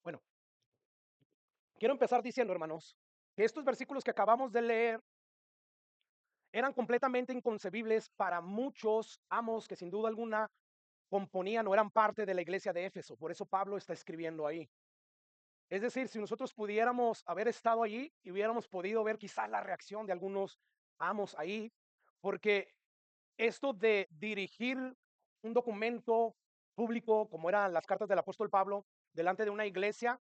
Bueno, quiero empezar diciendo, hermanos, que estos versículos que acabamos de leer eran completamente inconcebibles para muchos amos que sin duda alguna componían o eran parte de la iglesia de Éfeso. Por eso Pablo está escribiendo ahí. Es decir, si nosotros pudiéramos haber estado allí y hubiéramos podido ver quizás la reacción de algunos amos ahí, porque esto de dirigir un documento público, como eran las cartas del apóstol Pablo, delante de una iglesia,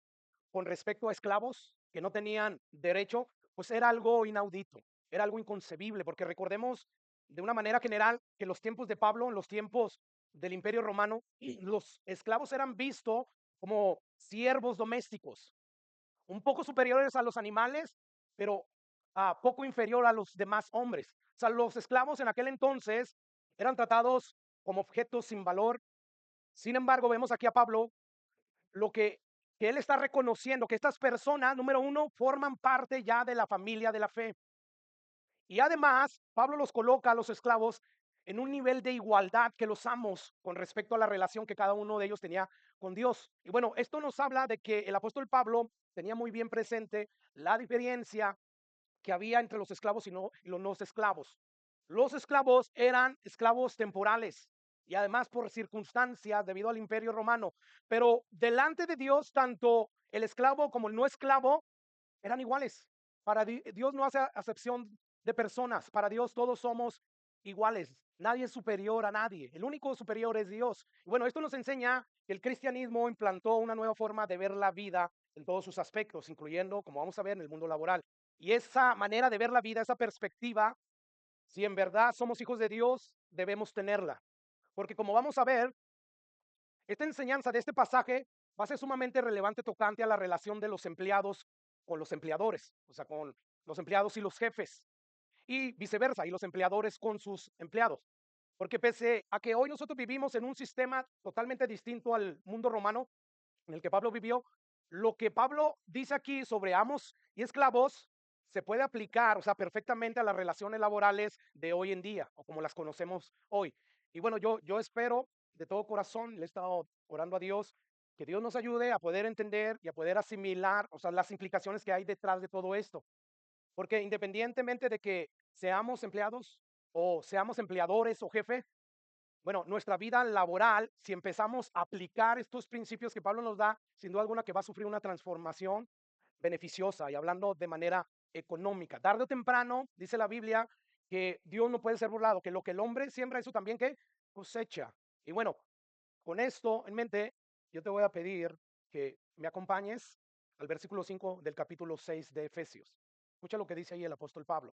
con respecto a esclavos que no tenían derecho, pues era algo inaudito, era algo inconcebible, porque recordemos de una manera general que en los tiempos de Pablo, en los tiempos del Imperio Romano, los esclavos eran vistos como siervos domésticos, un poco superiores a los animales, pero poco inferior a los demás hombres. O sea, los esclavos en aquel entonces eran tratados como objetos sin valor. Sin embargo, vemos aquí a Pablo lo que él está reconociendo, que estas personas, número uno, forman parte ya de la familia de la fe. Y además, Pablo los coloca a los esclavos en un nivel de igualdad que los amos con respecto a la relación que cada uno de ellos tenía con Dios. Y bueno, esto nos habla de que el apóstol Pablo tenía muy bien presente la diferencia que había entre los esclavos y los no esclavos. Los esclavos eran esclavos temporales y además por circunstancias debido al imperio romano, pero delante de Dios tanto el esclavo como el no esclavo eran iguales. Para Dios no hace acepción de personas, para Dios todos somos iguales, nadie es superior a nadie, el único superior es Dios. Y bueno, esto nos enseña que el cristianismo implantó una nueva forma de ver la vida en todos sus aspectos, incluyendo, como vamos a ver, en el mundo laboral. Y esa manera de ver la vida, esa perspectiva, si en verdad somos hijos de Dios, debemos tenerla. Porque como vamos a ver, esta enseñanza de este pasaje va a ser sumamente relevante tocante a la relación de los empleados con los empleadores, o sea, con los empleados y los jefes, y viceversa, y los empleadores con sus empleados. Porque pese a que hoy nosotros vivimos en un sistema totalmente distinto al mundo romano en el que Pablo vivió, lo que Pablo dice aquí sobre amos y esclavos se puede aplicar, o sea, perfectamente a las relaciones laborales de hoy en día, o como las conocemos hoy. Y bueno, yo espero de todo corazón, le he estado orando a Dios, que Dios nos ayude a poder entender y a poder asimilar, o sea, las implicaciones que hay detrás de todo esto. Porque independientemente de que seamos empleados o seamos empleadores o jefe, bueno, nuestra vida laboral, si empezamos a aplicar estos principios que Pablo nos da, sin duda alguna que va a sufrir una transformación beneficiosa y hablando de manera económica. Tarde o temprano, dice la Biblia, que Dios no puede ser burlado, que lo que el hombre siembra, eso también que cosecha. Y bueno, con esto en mente, yo te voy a pedir que me acompañes al versículo 5 del capítulo 6 de Efesios. Escucha lo que dice ahí el apóstol Pablo.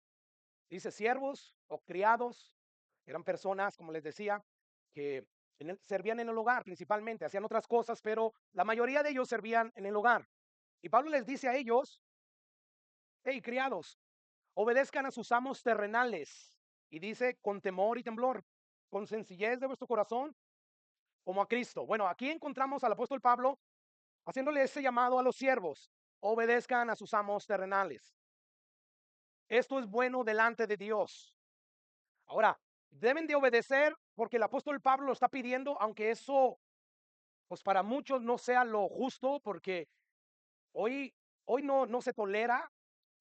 Dice, siervos o criados, eran personas, como les decía, que servían en el hogar principalmente, hacían otras cosas, pero la mayoría de ellos servían en el hogar. Y Pablo les dice a ellos, hey, criados, obedezcan a sus amos terrenales. Y dice, con temor y temblor, con sencillez de vuestro corazón, como a Cristo. Bueno, aquí encontramos al apóstol Pablo haciéndole ese llamado a los siervos, obedezcan a sus amos terrenales. Esto es bueno delante de Dios. Ahora, deben de obedecer porque el apóstol Pablo lo está pidiendo, aunque eso, pues para muchos no sea lo justo, porque hoy, hoy no se tolera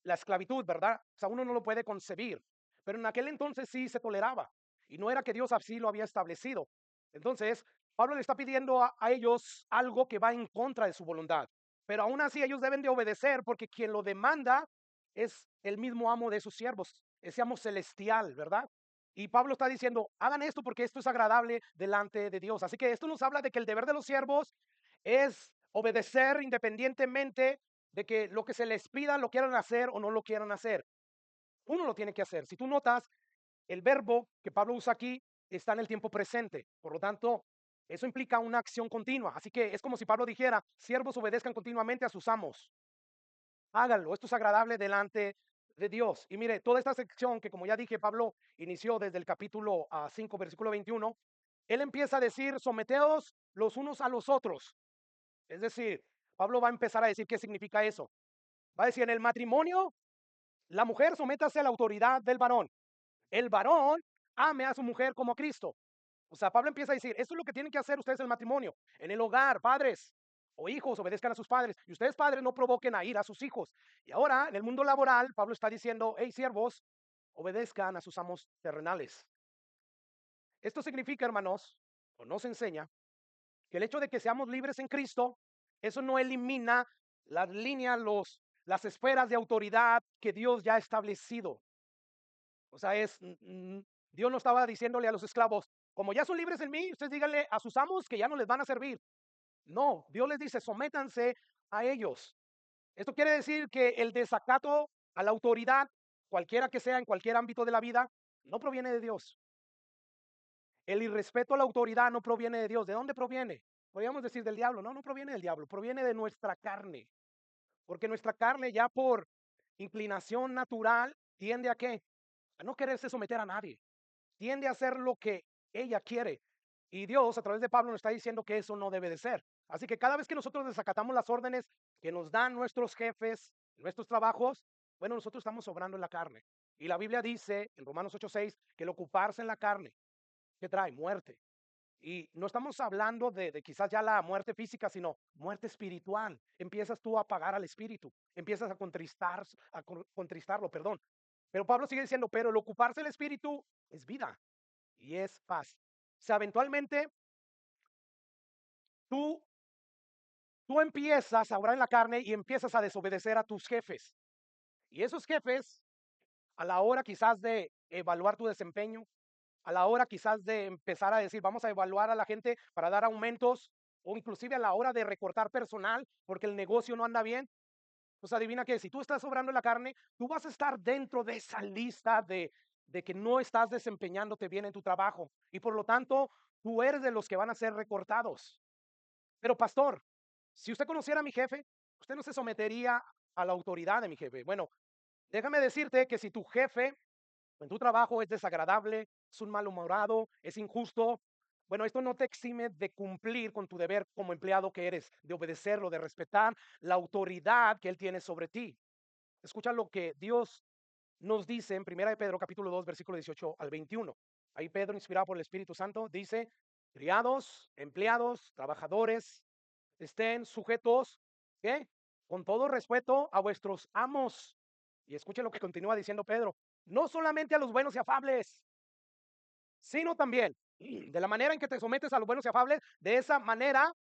la esclavitud, ¿verdad? O sea, uno no lo puede concebir, pero en aquel entonces sí se toleraba y no era que Dios así lo había establecido. Entonces, Pablo le está pidiendo a ellos algo que va en contra de su voluntad, pero aún así ellos deben de obedecer porque quien lo demanda es el mismo amo de sus siervos, ese amo celestial, ¿verdad? Y Pablo está diciendo, hagan esto porque esto es agradable delante de Dios. Así que esto nos habla de que el deber de los siervos es obedecer independientemente de que lo que se les pida lo quieran hacer o no lo quieran hacer. Uno lo tiene que hacer. Si tú notas, el verbo que Pablo usa aquí está en el tiempo presente. Por lo tanto, eso implica una acción continua. Así que es como si Pablo dijera, siervos obedezcan continuamente a sus amos. Háganlo, esto es agradable delante de Dios. Y mire, toda esta sección que como ya dije, Pablo inició desde el capítulo 5, versículo 21, él empieza a decir, someteos los unos a los otros. Es decir, Pablo va a empezar a decir qué significa eso. Va a decir, en el matrimonio, la mujer sométase a la autoridad del varón. El varón ame a su mujer como a Cristo. O sea, Pablo empieza a decir, esto es lo que tienen que hacer ustedes en el matrimonio. En el hogar, padres, O hijos, obedezcan a sus padres. Y ustedes, padres, no provoquen a ira a sus hijos. Y ahora, en el mundo laboral, Pablo está diciendo, hey, siervos, obedezcan a sus amos terrenales. Esto significa, hermanos, o nos enseña, que el hecho de que seamos libres en Cristo, eso no elimina las líneas, las esferas de autoridad que Dios ya ha establecido. O sea, Dios no estaba diciéndole a los esclavos, como ya son libres en mí, ustedes díganle a sus amos que ya no les van a servir. No, Dios les dice, sométanse a ellos. Esto quiere decir que el desacato a la autoridad, cualquiera que sea en cualquier ámbito de la vida, no proviene de Dios. El irrespeto a la autoridad no proviene de Dios. ¿De dónde proviene? Podríamos decir del diablo. No, no proviene del diablo, proviene de nuestra carne. Porque nuestra carne ya por inclinación natural tiende a qué? A no quererse someter a nadie. Tiende a hacer lo que ella quiere. Y Dios a través de Pablo nos está diciendo que eso no debe de ser. Así que cada vez que nosotros desacatamos las órdenes que nos dan nuestros jefes, nuestros trabajos, bueno, nosotros estamos obrando en la carne. Y la Biblia dice en Romanos 8:6 que el ocuparse en la carne, ¿qué trae? Muerte. Y no estamos hablando de quizás ya la muerte física, sino muerte espiritual. Empiezas tú a apagar al espíritu, empiezas a contristarlo, perdón. Pero Pablo sigue diciendo, pero el ocuparse del espíritu es vida y es paz. O sea, eventualmente tú, tú empiezas a obrar en la carne y empiezas a desobedecer a tus jefes. Y esos jefes, a la hora quizás de evaluar tu desempeño, a la hora quizás de empezar a decir, vamos a evaluar a la gente para dar aumentos, o inclusive a la hora de recortar personal porque el negocio no anda bien, pues adivina que si tú estás obrando en la carne, tú vas a estar dentro de esa lista de que no estás desempeñándote bien en tu trabajo y por lo tanto tú eres de los que van a ser recortados. Pero pastor, si usted conociera a mi jefe, usted no se sometería a la autoridad de mi jefe. Bueno, déjame decirte que si tu jefe en tu trabajo es desagradable, es un malhumorado, es injusto, bueno, esto no te exime de cumplir con tu deber como empleado que eres, de obedecerlo, de respetar la autoridad que él tiene sobre ti. Escucha lo que Dios nos dice en Primera de Pedro capítulo 2 versículo 18 al 21. Ahí Pedro, inspirado por el Espíritu Santo, dice, criados, empleados, trabajadores, estén sujetos, ¿qué? Con todo respeto a vuestros amos. Y escuche lo que continúa diciendo Pedro, no solamente a los buenos y afables, sino también de la manera en que te sometes a los buenos y afables, de esa manera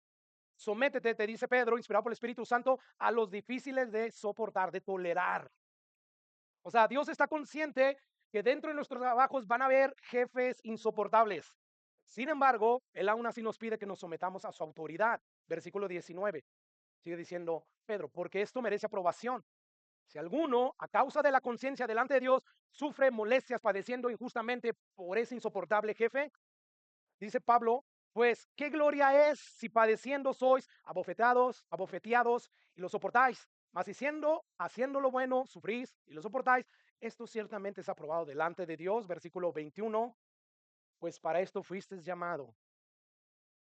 sométete, te dice Pedro, inspirado por el Espíritu Santo, a los difíciles de soportar, de tolerar. O sea, Dios está consciente que dentro de nuestros trabajos van a haber jefes insoportables. Sin embargo, Él aún así nos pide que nos sometamos a su autoridad. Versículo 19. Sigue diciendo Pedro, porque esto merece aprobación. Si alguno, a causa de la conciencia delante de Dios, sufre molestias padeciendo injustamente por ese insoportable jefe, dice Pablo, pues qué gloria es si padeciendo sois abofeteados y lo soportáis. Mas si haciendo lo bueno, sufrís y lo soportáis, esto ciertamente es aprobado delante de Dios. Versículo 21, pues para esto fuisteis llamado.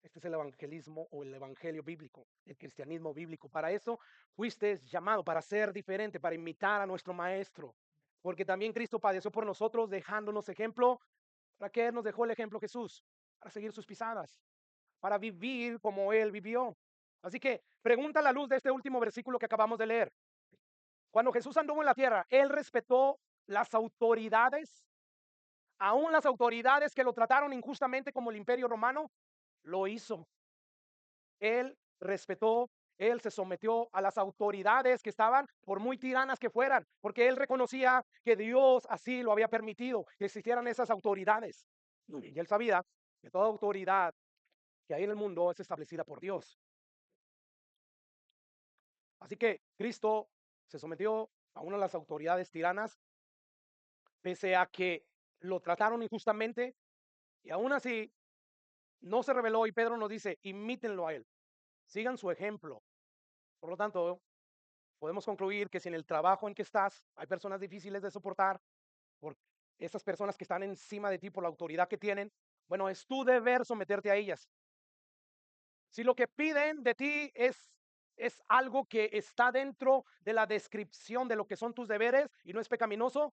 Este es el evangelismo o el evangelio bíblico, el cristianismo bíblico. Para eso fuiste llamado, para ser diferente, para imitar a nuestro maestro. Porque también Cristo padeció por nosotros, dejándonos ejemplo. ¿Para qué nos dejó el ejemplo Jesús? Para seguir sus pisadas, para vivir como Él vivió. Así que pregunta a la luz de este último versículo que acabamos de leer. Cuando Jesús anduvo en la tierra, Él respetó las autoridades, aún las autoridades que lo trataron injustamente como el imperio romano, lo hizo. Él respetó, él se sometió a las autoridades que estaban, por muy tiranas que fueran, porque él reconocía que Dios así lo había permitido, que existieran esas autoridades. Y él sabía que toda autoridad que hay en el mundo es establecida por Dios. Así que Cristo se sometió a una de las autoridades tiranas, pese a que lo trataron injustamente, y aún así no se rebeló. Y Pedro nos dice, imítenlo a él, sigan su ejemplo. Por lo tanto, podemos concluir que si en el trabajo en que estás hay personas difíciles de soportar, por esas personas que están encima de ti por la autoridad que tienen, bueno, es tu deber someterte a ellas. Si lo que piden de ti es algo que está dentro de la descripción de lo que son tus deberes y no es pecaminoso,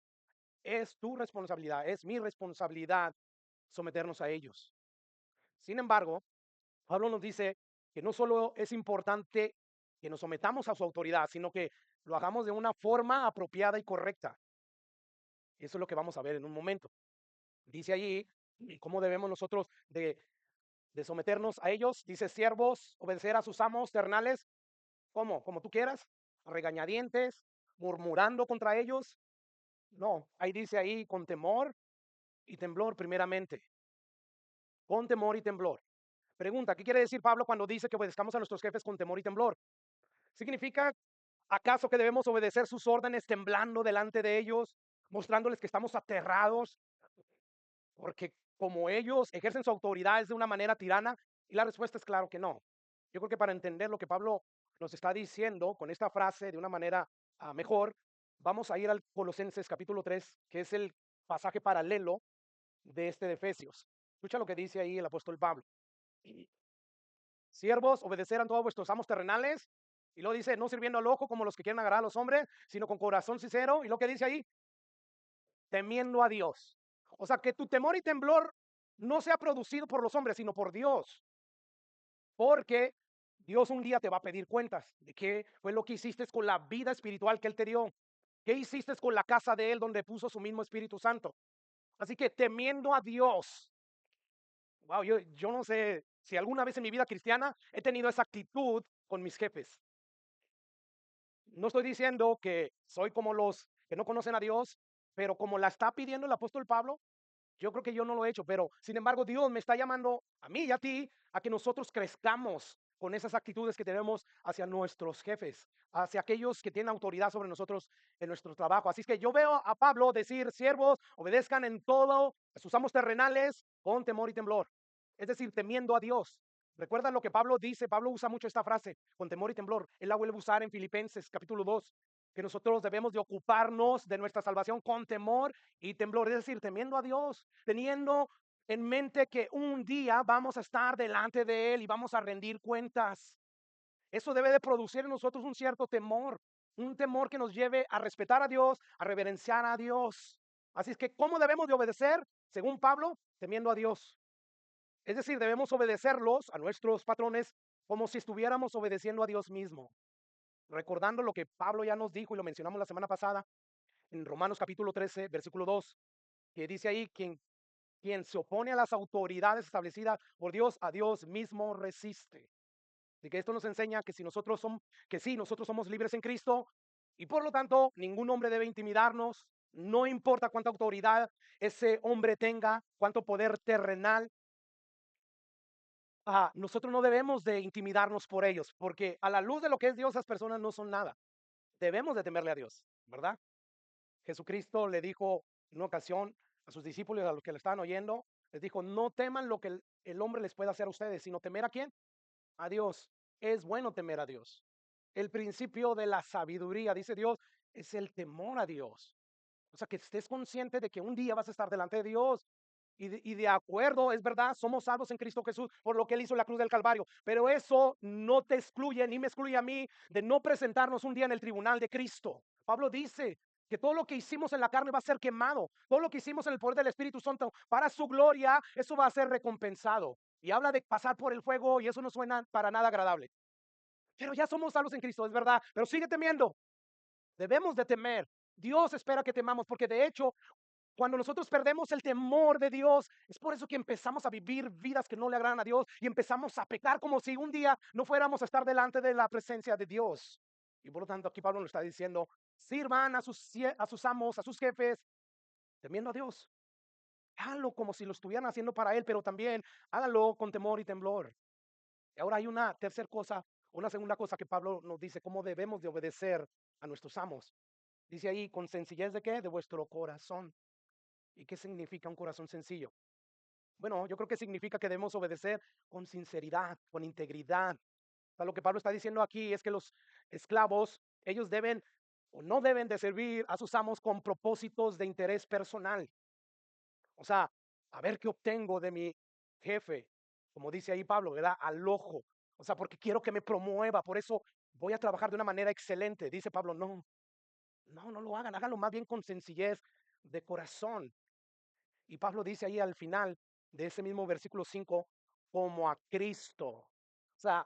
es tu responsabilidad, es mi responsabilidad someternos a ellos. Sin embargo, Pablo nos dice que no solo es importante que nos sometamos a su autoridad, sino que lo hagamos de una forma apropiada y correcta. Eso es lo que vamos a ver en un momento. Dice allí cómo debemos nosotros de someternos a ellos. Dice, siervos, obedecer a sus amos terrenales. ¿Cómo? Como tú quieras, a regañadientes, murmurando contra ellos. No, ahí dice ahí con temor y temblor primeramente. Con temor y temblor. Pregunta, ¿qué quiere decir Pablo cuando dice que obedezcamos a nuestros jefes con temor y temblor? ¿Significa acaso que debemos obedecer sus órdenes temblando delante de ellos, mostrándoles que estamos aterrados porque como ellos ejercen su autoridad es de una manera tirana? Y la respuesta es claro que no. Yo creo que para entender lo que Pablo nos está diciendo con esta frase de una manera mejor, vamos a ir al Colosenses capítulo 3, que es el pasaje paralelo de este de Efesios. Escucha lo que dice ahí el apóstol Pablo. Siervos, obedecer a todos vuestros amos terrenales. Y luego dice, no sirviendo al ojo como los que quieren agradar a los hombres, sino con corazón sincero. Y lo que dice ahí, temiendo a Dios. O sea, que tu temor y temblor no sea producido por los hombres, sino por Dios. Porque Dios un día te va a pedir cuentas de qué fue lo que hiciste con la vida espiritual que Él te dio. ¿Qué hiciste con la casa de Él donde puso su mismo Espíritu Santo? Así que temiendo a Dios. Wow, yo no sé si alguna vez en mi vida cristiana he tenido esa actitud con mis jefes. No estoy diciendo que soy como los que no conocen a Dios, pero como la está pidiendo el apóstol Pablo, yo creo que yo no lo he hecho, pero sin embargo Dios me está llamando a mí y a ti a que nosotros crezcamos con esas actitudes que tenemos hacia nuestros jefes, hacia aquellos que tienen autoridad sobre nosotros en nuestro trabajo. Así es que yo veo a Pablo decir, siervos, obedezcan en todo a sus amos terrenales con temor y temblor. Es decir, temiendo a Dios. ¿Recuerdan lo que Pablo dice? Pablo usa mucho esta frase, con temor y temblor. Él la vuelve a usar en Filipenses capítulo 2, que nosotros debemos de ocuparnos de nuestra salvación con temor y temblor, es decir, temiendo a Dios, teniendo en mente que un día vamos a estar delante de Él y vamos a rendir cuentas. Eso debe de producir en nosotros un cierto temor, un temor que nos lleve a respetar a Dios, a reverenciar a Dios. Así es que, ¿cómo debemos de obedecer? Según Pablo, temiendo a Dios. Es decir, debemos obedecerlos a nuestros patrones como si estuviéramos obedeciendo a Dios mismo, recordando lo que Pablo ya nos dijo y lo mencionamos la semana pasada en Romanos capítulo 13, versículo 2, que dice ahí, quien se opone a las autoridades establecidas por Dios, a Dios mismo resiste. Así que esto nos enseña que si nosotros somos, que sí, nosotros somos libres en Cristo y por lo tanto ningún hombre debe intimidarnos, no importa cuánta autoridad ese hombre tenga, cuánto poder terrenal. Nosotros no debemos de intimidarnos por ellos, porque a la luz de lo que es Dios, esas personas no son nada. Debemos de temerle a Dios, ¿verdad? Jesucristo le dijo en una ocasión a sus discípulos, a los que le estaban oyendo, les dijo, no teman lo que el hombre les pueda hacer a ustedes, sino temer a quién, a Dios. Es bueno temer a Dios. El principio de la sabiduría, dice Dios, es el temor a Dios. O sea, que estés consciente de que un día vas a estar delante de Dios. Y de acuerdo, es verdad, somos salvos en Cristo Jesús por lo que Él hizo en la cruz del Calvario. Pero eso no te excluye ni me excluye a mí de no presentarnos un día en el tribunal de Cristo. Pablo dice que todo lo que hicimos en la carne va a ser quemado. Todo lo que hicimos en el poder del Espíritu Santo para su gloria, eso va a ser recompensado. Y habla de pasar por el fuego y eso no suena para nada agradable. Pero ya somos salvos en Cristo, es verdad. Pero sigue temiendo. Debemos de temer. Dios espera que temamos, porque de hecho, cuando nosotros perdemos el temor de Dios, es por eso que empezamos a vivir vidas que no le agradan a Dios y empezamos a pecar como si un día no fuéramos a estar delante de la presencia de Dios. Y por lo tanto, aquí Pablo nos está diciendo, sirvan a sus amos, a sus jefes, temiendo a Dios. Háganlo como si lo estuvieran haciendo para Él, pero también háganlo con temor y temblor. Y ahora hay una tercera cosa, una segunda cosa que Pablo nos dice, cómo debemos de obedecer a nuestros amos. Dice ahí, con sencillez de qué? De vuestro corazón. ¿Y qué significa un corazón sencillo? Bueno, yo creo que significa que debemos obedecer con sinceridad, con integridad. O sea, lo que Pablo está diciendo aquí es que los esclavos, ellos deben o no deben de servir a sus amos con propósitos de interés personal. O sea, a ver qué obtengo de mi jefe, como dice ahí Pablo, ¿verdad? Al ojo. O sea, porque quiero que me promueva, por eso voy a trabajar de una manera excelente. Dice Pablo, no, no, no lo hagan, háganlo más bien con sencillez de corazón. Y Pablo dice ahí al final de ese mismo versículo 5, como a Cristo. O sea,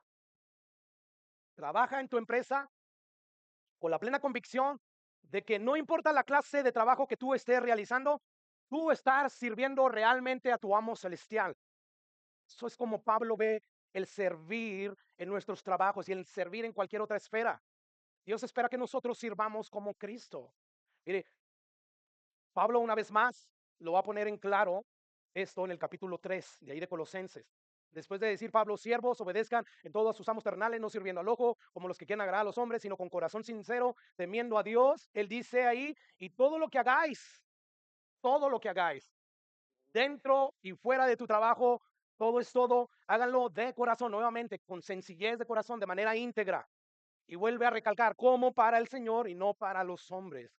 Trabaja en tu empresa con la plena convicción de que no importa la clase de trabajo que tú estés realizando, tú estás sirviendo realmente a tu amo celestial. Eso es como Pablo ve el servir en nuestros trabajos y el servir en cualquier otra esfera. Dios espera que nosotros sirvamos como Cristo. Mire, Pablo una vez más lo va a poner en claro esto en el capítulo 3 de ahí de Colosenses. Después de decir Pablo, siervos, obedezcan en todos sus amos terrenales, no sirviendo al ojo como los que quieren agradar a los hombres, sino con corazón sincero, temiendo a Dios. Él dice ahí, y todo lo que hagáis, dentro y fuera de tu trabajo, todo es todo, háganlo de corazón, nuevamente, con sencillez de corazón, de manera íntegra. Y vuelve a recalcar, como para el Señor y no para los hombres.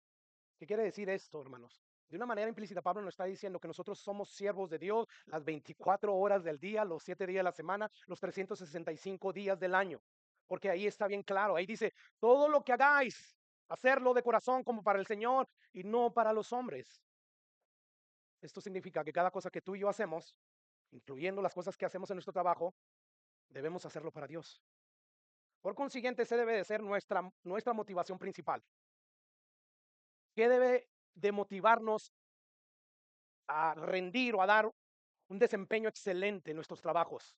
¿Qué quiere decir esto, hermanos? De una manera implícita, Pablo nos está diciendo que nosotros somos siervos de Dios las 24 horas del día, los 7 días de la semana, los 365 días del año. Porque ahí está bien claro, ahí dice, todo lo que hagáis, hacerlo de corazón como para el Señor y no para los hombres. Esto significa que cada cosa que tú y yo hacemos, incluyendo las cosas que hacemos en nuestro trabajo, debemos hacerlo para Dios. Por consiguiente, ese debe de ser nuestra motivación principal. ¿Qué debe de motivarnos a rendir o a dar un desempeño excelente en nuestros trabajos?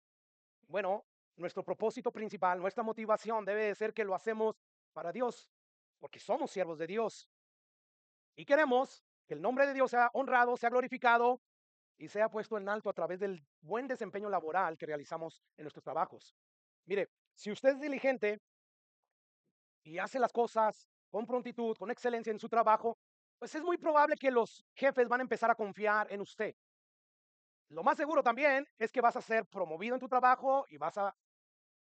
Bueno, nuestro propósito principal, nuestra motivación debe de ser que lo hacemos para Dios, porque somos siervos de Dios y queremos que el nombre de Dios sea honrado, sea glorificado y sea puesto en alto a través del buen desempeño laboral que realizamos en nuestros trabajos. Mire, si usted es diligente y hace las cosas con prontitud, con excelencia en su trabajo, pues es muy probable que los jefes van a empezar a confiar en usted. Lo más seguro también es que vas a ser promovido en tu trabajo y vas a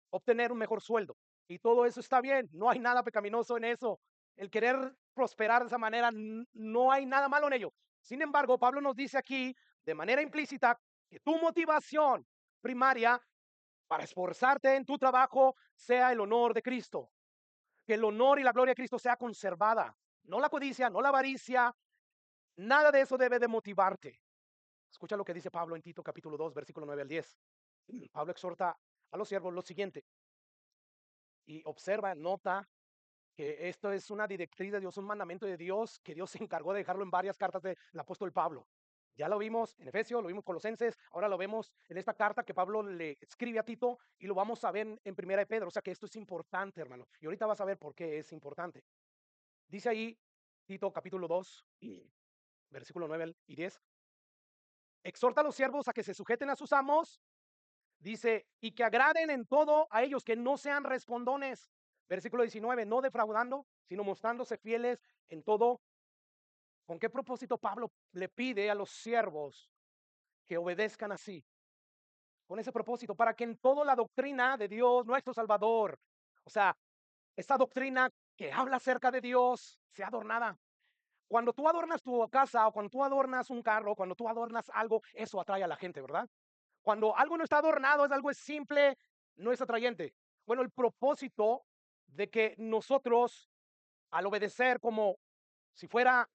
obtener un mejor sueldo. Y todo eso está bien, no hay nada pecaminoso en eso. El querer prosperar de esa manera, no hay nada malo en ello. Sin embargo, Pablo nos dice aquí de manera implícita que tu motivación primaria para esforzarte en tu trabajo sea el honor de Cristo. Que el honor y la gloria de Cristo sea conservada. No la codicia, no la avaricia, nada de eso debe de motivarte. Escucha lo que dice Pablo en Tito capítulo 2, versículo 9 al 10. Pablo exhorta a los siervos lo siguiente, y observa, nota que esto es una directriz de Dios, un mandamiento de Dios, que Dios se encargó de dejarlo en varias cartas del apóstol Pablo. Ya lo vimos en Efesios, lo vimos en Colosenses, ahora lo vemos en esta carta que Pablo le escribe a Tito y lo vamos a ver en Primera de Pedro. O sea que esto es importante, hermano. Y ahorita vas a ver por qué es importante. Dice ahí Tito capítulo 2, versículo 9 y 10. Exhorta a los siervos a que se sujeten a sus amos. Dice, y que agraden en todo a ellos, que no sean respondones. Versículo 19, no defraudando, sino mostrándose fieles en todo. ¿Con qué propósito Pablo le pide a los siervos que obedezcan así? Con ese propósito, para que en toda la doctrina de Dios, nuestro Salvador, o sea, esa doctrina que habla acerca de Dios, sea adornada. Cuando tú adornas tu casa o cuando tú adornas un carro, cuando tú adornas algo, eso atrae a la gente, ¿verdad? Cuando algo no está adornado, es simple, no es atrayente. Bueno, el propósito de que nosotros, al obedecer como si fuera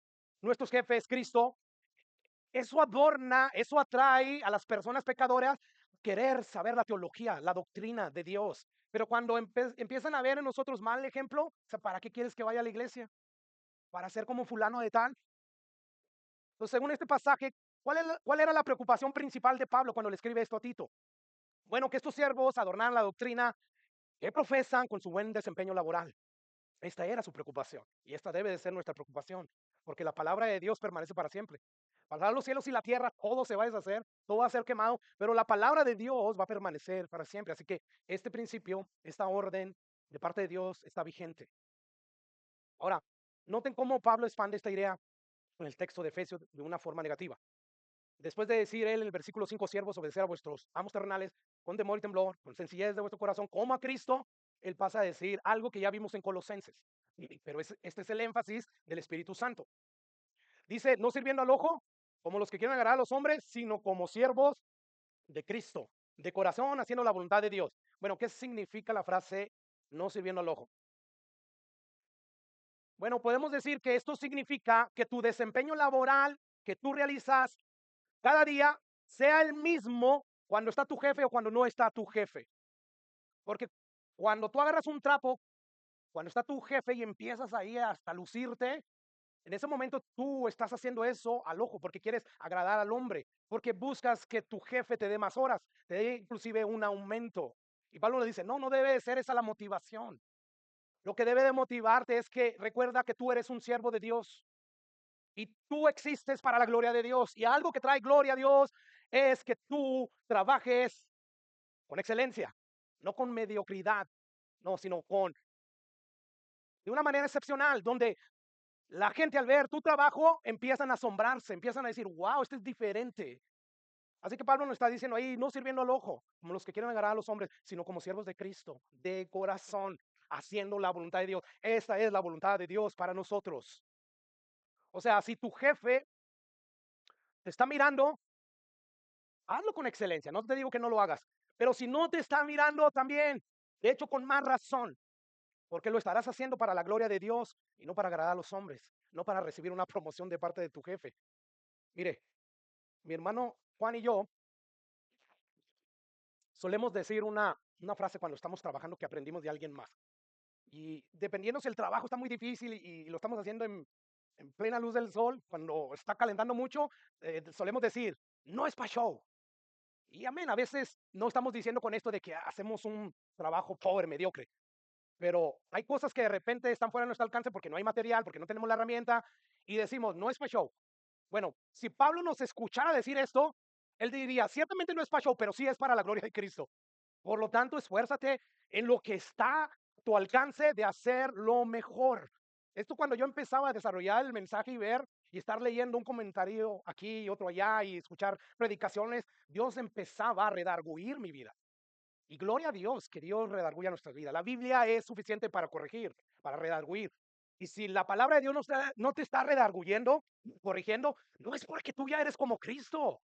nuestros jefes Cristo, eso adorna, eso atrae a las personas pecadoras querer saber la teología, la doctrina de Dios. Pero cuando empiezan a ver en nosotros mal ejemplo, o sea, ¿para qué quieres que vaya a la iglesia? ¿Para ser como fulano de tal? Entonces, según este pasaje, ¿cuál era la preocupación principal de Pablo cuando le escribe esto a Tito? Bueno, que estos siervos adornaran la doctrina que profesan con su buen desempeño laboral. Esta era su preocupación y esta debe de ser nuestra preocupación, porque la palabra de Dios permanece para siempre. Para los cielos y la tierra, todo se va a deshacer, todo va a ser quemado, pero la palabra de Dios va a permanecer para siempre. Así que este principio, esta orden de parte de Dios está vigente. Ahora, noten cómo Pablo expande esta idea en el texto de Efesios de una forma negativa. Después de decir él en el versículo 5, siervos, obedecer a vuestros amos terrenales con temor y temblor, con sencillez de vuestro corazón, como a Cristo, él pasa a decir algo que ya vimos en Colosenses. Pero este es el énfasis del Espíritu Santo. Dice, no sirviendo al ojo, como los que quieren agradar a los hombres, sino como siervos de Cristo, de corazón, haciendo la voluntad de Dios. Bueno, ¿qué significa la frase no sirviendo al ojo? Bueno, podemos decir que esto significa que tu desempeño laboral que tú realizas cada día sea el mismo cuando está tu jefe o cuando no está tu jefe. Porque Cuando tú agarras un trapo, cuando está tu jefe y empiezas ahí hasta lucirte, en ese momento tú estás haciendo eso al ojo porque quieres agradar al hombre, porque buscas que tu jefe te dé más horas, te dé inclusive un aumento. Y Pablo le dice, no, no debe ser esa la motivación. Lo que debe de motivarte es que recuerda que tú eres un siervo de Dios y tú existes para la gloria de Dios. Y algo que trae gloria a Dios es que tú trabajes con excelencia, no con mediocridad, no, sino con de una manera excepcional, donde la gente al ver tu trabajo empiezan a asombrarse, empiezan a decir, wow, este es diferente. Así que Pablo nos está diciendo ahí, no sirviendo al ojo, como los que quieren agradar a los hombres, sino como siervos de Cristo, de corazón, haciendo la voluntad de Dios. Esta es la voluntad de Dios para nosotros. O sea, si tu jefe te está mirando, hazlo con excelencia. No te digo que no lo hagas, pero si no te está mirando también, de hecho con más razón, porque lo estarás haciendo para la gloria de Dios y no para agradar a los hombres, no para recibir una promoción de parte de tu jefe. Mire, mi hermano Juan y yo solemos decir una frase cuando estamos trabajando que aprendimos de alguien más. Y dependiendo si el trabajo está muy difícil y lo estamos haciendo en plena luz del sol, cuando está calentando mucho, solemos decir, no es para show. Y amén, a veces no estamos diciendo con esto de que hacemos un trabajo pobre, mediocre, pero hay cosas que de repente están fuera de nuestro alcance porque no hay material, porque no tenemos la herramienta y decimos, no es para show. Bueno, si Pablo nos escuchara decir esto, él diría, ciertamente no es para show, pero sí es para la gloria de Cristo. Por lo tanto, esfuérzate en lo que está a tu alcance de hacer lo mejor. Esto cuando yo empezaba a desarrollar el mensaje y ver y estar leyendo un comentario aquí y otro allá y escuchar predicaciones, Dios empezaba a redarguir mi vida. Y gloria a Dios que Dios redarguya nuestra vida. La Biblia es suficiente para corregir, para redarguir. Y si la palabra de Dios no te está redarguyendo, corrigiendo, no es porque tú ya eres como Cristo.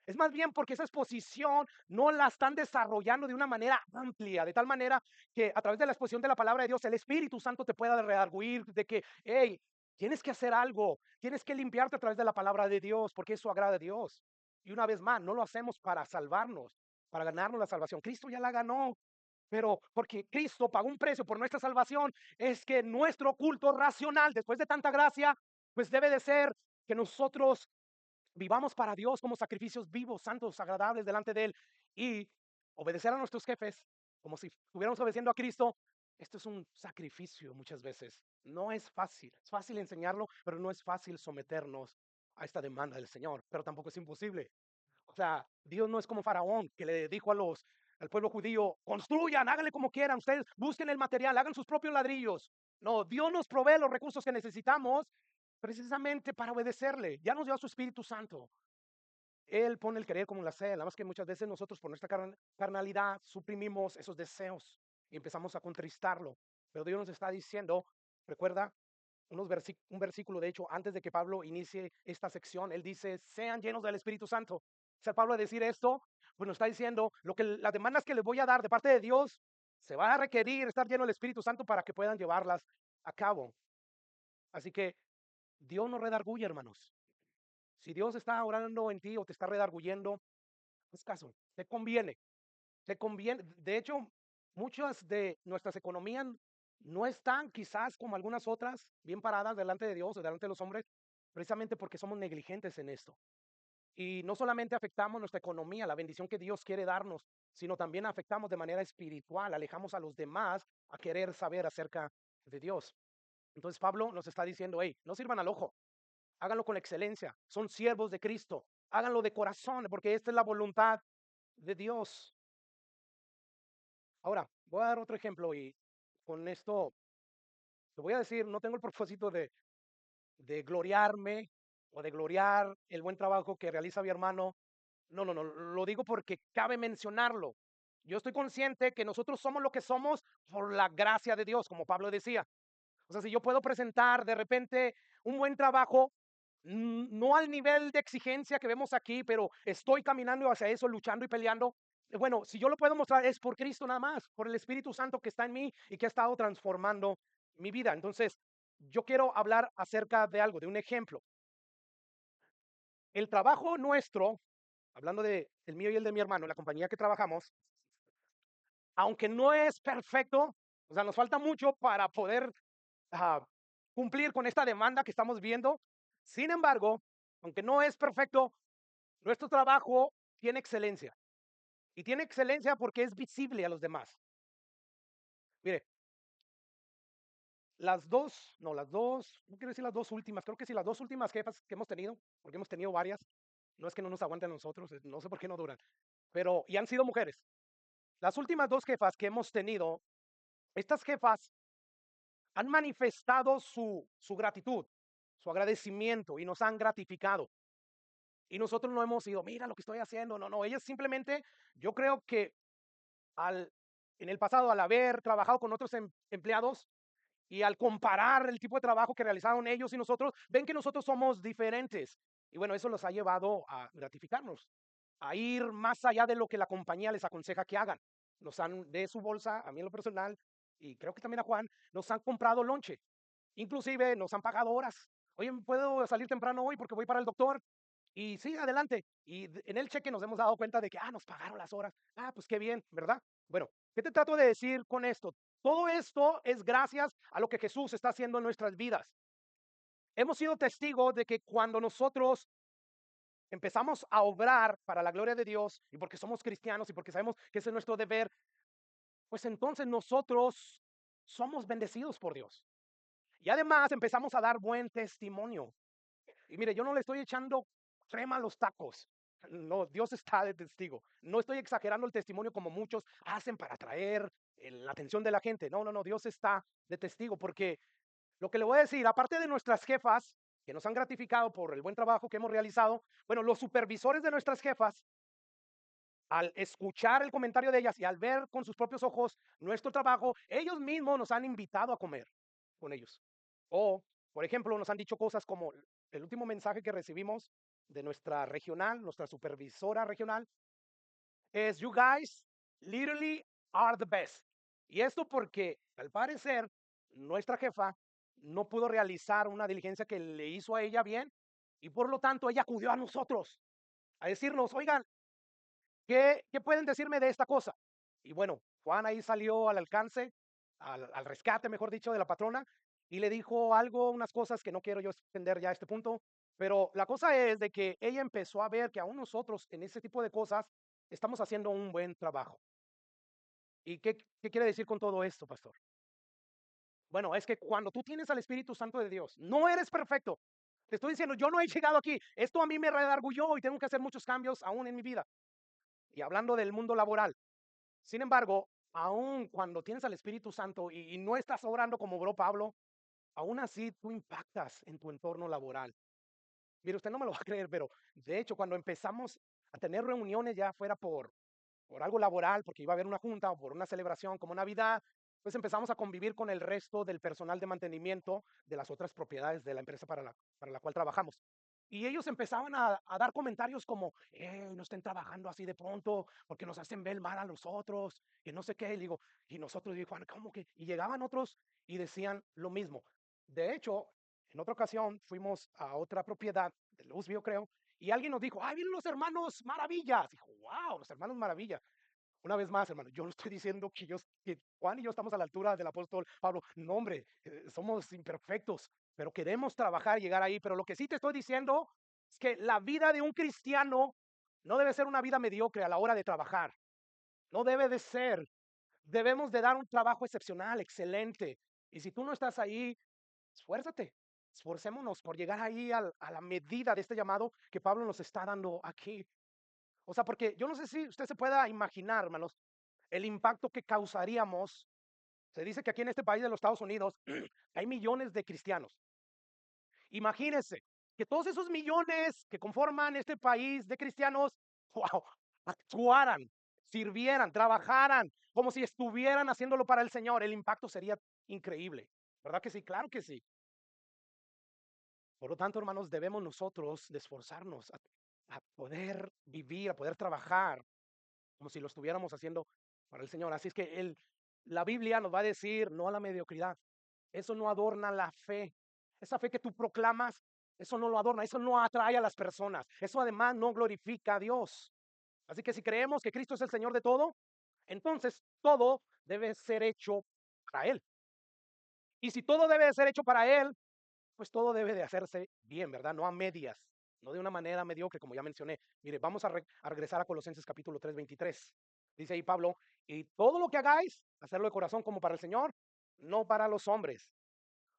Es más bien porque esa exposición no la están desarrollando de una manera amplia, de tal manera que a través de la exposición de la palabra de Dios, el Espíritu Santo te pueda redarguir de que, hey, tienes que hacer algo, tienes que limpiarte a través de la palabra de Dios, porque eso agrada a Dios. Y una vez más, no lo hacemos para salvarnos, para ganarnos la salvación. Cristo ya la ganó, pero porque Cristo pagó un precio por nuestra salvación, es que nuestro culto racional, después de tanta gracia, pues debe de ser que nosotros vivamos para Dios como sacrificios vivos, santos, agradables delante de Él y obedecer a nuestros jefes como si estuviéramos obedeciendo a Cristo. Esto es un sacrificio muchas veces. No es fácil enseñarlo, pero no es fácil someternos a esta demanda del Señor, pero tampoco es imposible. O sea, Dios no es como Faraón que le dijo al pueblo judío, construyan, háganle como quieran, ustedes busquen el material, hagan sus propios ladrillos. No, Dios nos provee los recursos que necesitamos precisamente para obedecerle. Ya nos dio a su Espíritu Santo. Él pone el querer como la sed, nada más que muchas veces nosotros por nuestra carnalidad suprimimos esos deseos y empezamos a contristarlo. Pero Dios nos está diciendo, recuerda un versículo, de hecho, antes de que Pablo inicie esta sección, él dice, sean llenos del Espíritu Santo. O sea, Pablo a decir esto, pues nos está diciendo, las demandas que les voy a dar de parte de Dios, se va a requerir estar lleno del Espíritu Santo para que puedan llevarlas a cabo. Así que Dios no redarguye, hermanos. Si Dios está orando en ti o te está redarguyendo, haz caso, te conviene, te conviene. De hecho, muchas de nuestras economías no están quizás como algunas otras bien paradas delante de Dios o delante de los hombres, precisamente porque somos negligentes en esto. Y no solamente afectamos nuestra economía, la bendición que Dios quiere darnos, sino también afectamos de manera espiritual, alejamos a los demás a querer saber acerca de Dios. Entonces Pablo nos está diciendo, hey, no sirvan al ojo, háganlo con excelencia, son siervos de Cristo, háganlo de corazón, porque esta es la voluntad de Dios. Ahora, voy a dar otro ejemplo y con esto te voy a decir, no tengo el propósito de gloriarme o de gloriar el buen trabajo que realiza mi hermano. No, no, no, lo digo porque cabe mencionarlo. Yo estoy consciente que nosotros somos lo que somos por la gracia de Dios, como Pablo decía. O sea, si yo puedo presentar de repente un buen trabajo, no al nivel de exigencia que vemos aquí, pero estoy caminando hacia eso, luchando y peleando. Bueno, si yo lo puedo mostrar es por Cristo nada más, por el Espíritu Santo que está en mí y que ha estado transformando mi vida. Entonces, yo quiero hablar acerca de algo, de un ejemplo. El trabajo nuestro, hablando de el mío y el de mi hermano, la compañía que trabajamos, aunque no es perfecto, o sea, nos falta mucho para poder ah, cumplir con esta demanda que estamos viendo. Sin embargo, aunque no es perfecto, nuestro trabajo tiene excelencia. Y tiene excelencia porque es visible a los demás. Mire, no quiero decir las dos últimas, creo que sí, las dos últimas jefas que hemos tenido, porque hemos tenido varias, no es que no nos aguanten a nosotros, no sé por qué no duran, pero y han sido mujeres. Las últimas dos jefas que hemos tenido, estas jefas han manifestado su gratitud, su agradecimiento y nos han gratificado. Y nosotros no hemos ido, mira lo que estoy haciendo, no, no, ellas simplemente, yo creo que al, en el pasado, al haber trabajado con otros empleados, y al comparar el tipo de trabajo que realizaron ellos y nosotros, ven que nosotros somos diferentes. Y bueno, eso los ha llevado a gratificarnos, a ir más allá de lo que la compañía les aconseja que hagan. Nos han, de su bolsa, a mí en lo personal, y creo que también a Juan, nos han comprado lonche. Inclusive nos han pagado horas. Oye, ¿puedo salir temprano hoy porque voy para el doctor? Y sí, adelante. Y en el cheque nos hemos dado cuenta de que, nos pagaron las horas. Pues qué bien, ¿verdad? Bueno, ¿qué te trato de decir con esto? Todo esto es gracias a lo que Jesús está haciendo en nuestras vidas. Hemos sido testigos de que cuando nosotros empezamos a obrar para la gloria de Dios y porque somos cristianos y porque sabemos que ese es nuestro deber, pues entonces nosotros somos bendecidos por Dios. Y además empezamos a dar buen testimonio. Y mire, yo no le estoy echando crema a los tacos. No, Dios está de testigo. No estoy exagerando el testimonio como muchos hacen para atraer la atención de la gente. No, no, no, Dios está de testigo porque lo que le voy a decir, aparte de nuestras jefas, que nos han gratificado por el buen trabajo que hemos realizado, bueno, los supervisores de nuestras jefas, al escuchar el comentario de ellas y al ver con sus propios ojos nuestro trabajo, ellos mismos nos han invitado a comer con ellos. O, por ejemplo, nos han dicho cosas como el último mensaje que recibimos de nuestra regional, nuestra supervisora regional, es "You guys literally are the best". Y esto porque, al parecer, nuestra jefa no pudo realizar una diligencia que le hizo a ella bien y por lo tanto ella acudió a nosotros a decirnos, oigan, ¿qué pueden decirme de esta cosa? Y bueno, Juan ahí salió al alcance, al rescate, mejor dicho, de la patrona, y le dijo algo, unas cosas que no quiero yo extender ya a este punto, pero la cosa es de que ella empezó a ver que aún nosotros en ese tipo de cosas estamos haciendo un buen trabajo. ¿Y qué quiere decir con todo esto, pastor? Bueno, es que cuando tú tienes al Espíritu Santo de Dios, no eres perfecto. Te estoy diciendo, yo no he llegado aquí. Esto a mí me redargulló y tengo que hacer muchos cambios aún en mi vida. Y hablando del mundo laboral, sin embargo, aún cuando tienes al Espíritu Santo y no estás orando como obró Pablo, aún así tú impactas en tu entorno laboral. Mire, usted no me lo va a creer, pero de hecho, cuando empezamos a tener reuniones ya fuera por algo laboral, porque iba a haber una junta o por una celebración como Navidad, pues empezamos a convivir con el resto del personal de mantenimiento de las otras propiedades de la empresa para la cual trabajamos. Y ellos empezaban a dar comentarios como, no estén trabajando así de pronto, porque nos hacen ver mal a los otros, que no sé qué. Y digo, y nosotros, digo, "Juan, ¿cómo que?". Y llegaban otros y decían lo mismo. De hecho, en otra ocasión fuimos a otra propiedad de Louisville, creo, y alguien nos dijo, vienen los hermanos Maravillas. Dijo, wow, los hermanos Maravilla. Una vez más, hermano, yo no estoy diciendo que Juan y yo estamos a la altura del apóstol Pablo. No, hombre, somos imperfectos, pero queremos trabajar y llegar ahí. Pero lo que sí te estoy diciendo es que la vida de un cristiano no debe ser una vida mediocre a la hora de trabajar. No debe de ser. Debemos de dar un trabajo excepcional, excelente. Y si tú no estás ahí, esfuérzate. Esforcémonos por llegar ahí a la medida de este llamado que Pablo nos está dando aquí. O sea, porque yo no sé si usted se pueda imaginar, hermanos, el impacto que causaríamos. Se dice que aquí en este país de los Estados Unidos hay millones de cristianos. Imagínense que todos esos millones que conforman este país de cristianos, wow, actuaran, sirvieran, trabajaran, como si estuvieran haciéndolo para el Señor. El impacto sería increíble. ¿Verdad que sí? Claro que sí. Por lo tanto, hermanos, debemos nosotros de esforzarnos a poder vivir, a poder trabajar como si lo estuviéramos haciendo para el Señor. Así es que la Biblia nos va a decir no a la mediocridad. Eso no adorna la fe. Esa fe que tú proclamas, eso no lo adorna, eso no atrae a las personas. Eso además no glorifica a Dios. Así que si creemos que Cristo es el Señor de todo, Entonces, todo debe ser hecho para Él. Y si todo debe de ser hecho para Él, pues todo debe de hacerse bien, ¿verdad? No a medias, no de una manera mediocre, como ya mencioné. Mire, vamos a regresar a Colosenses capítulo 3, 23. Dice ahí Pablo, y todo lo que hagáis, hacerlo de corazón como para el Señor, no para los hombres.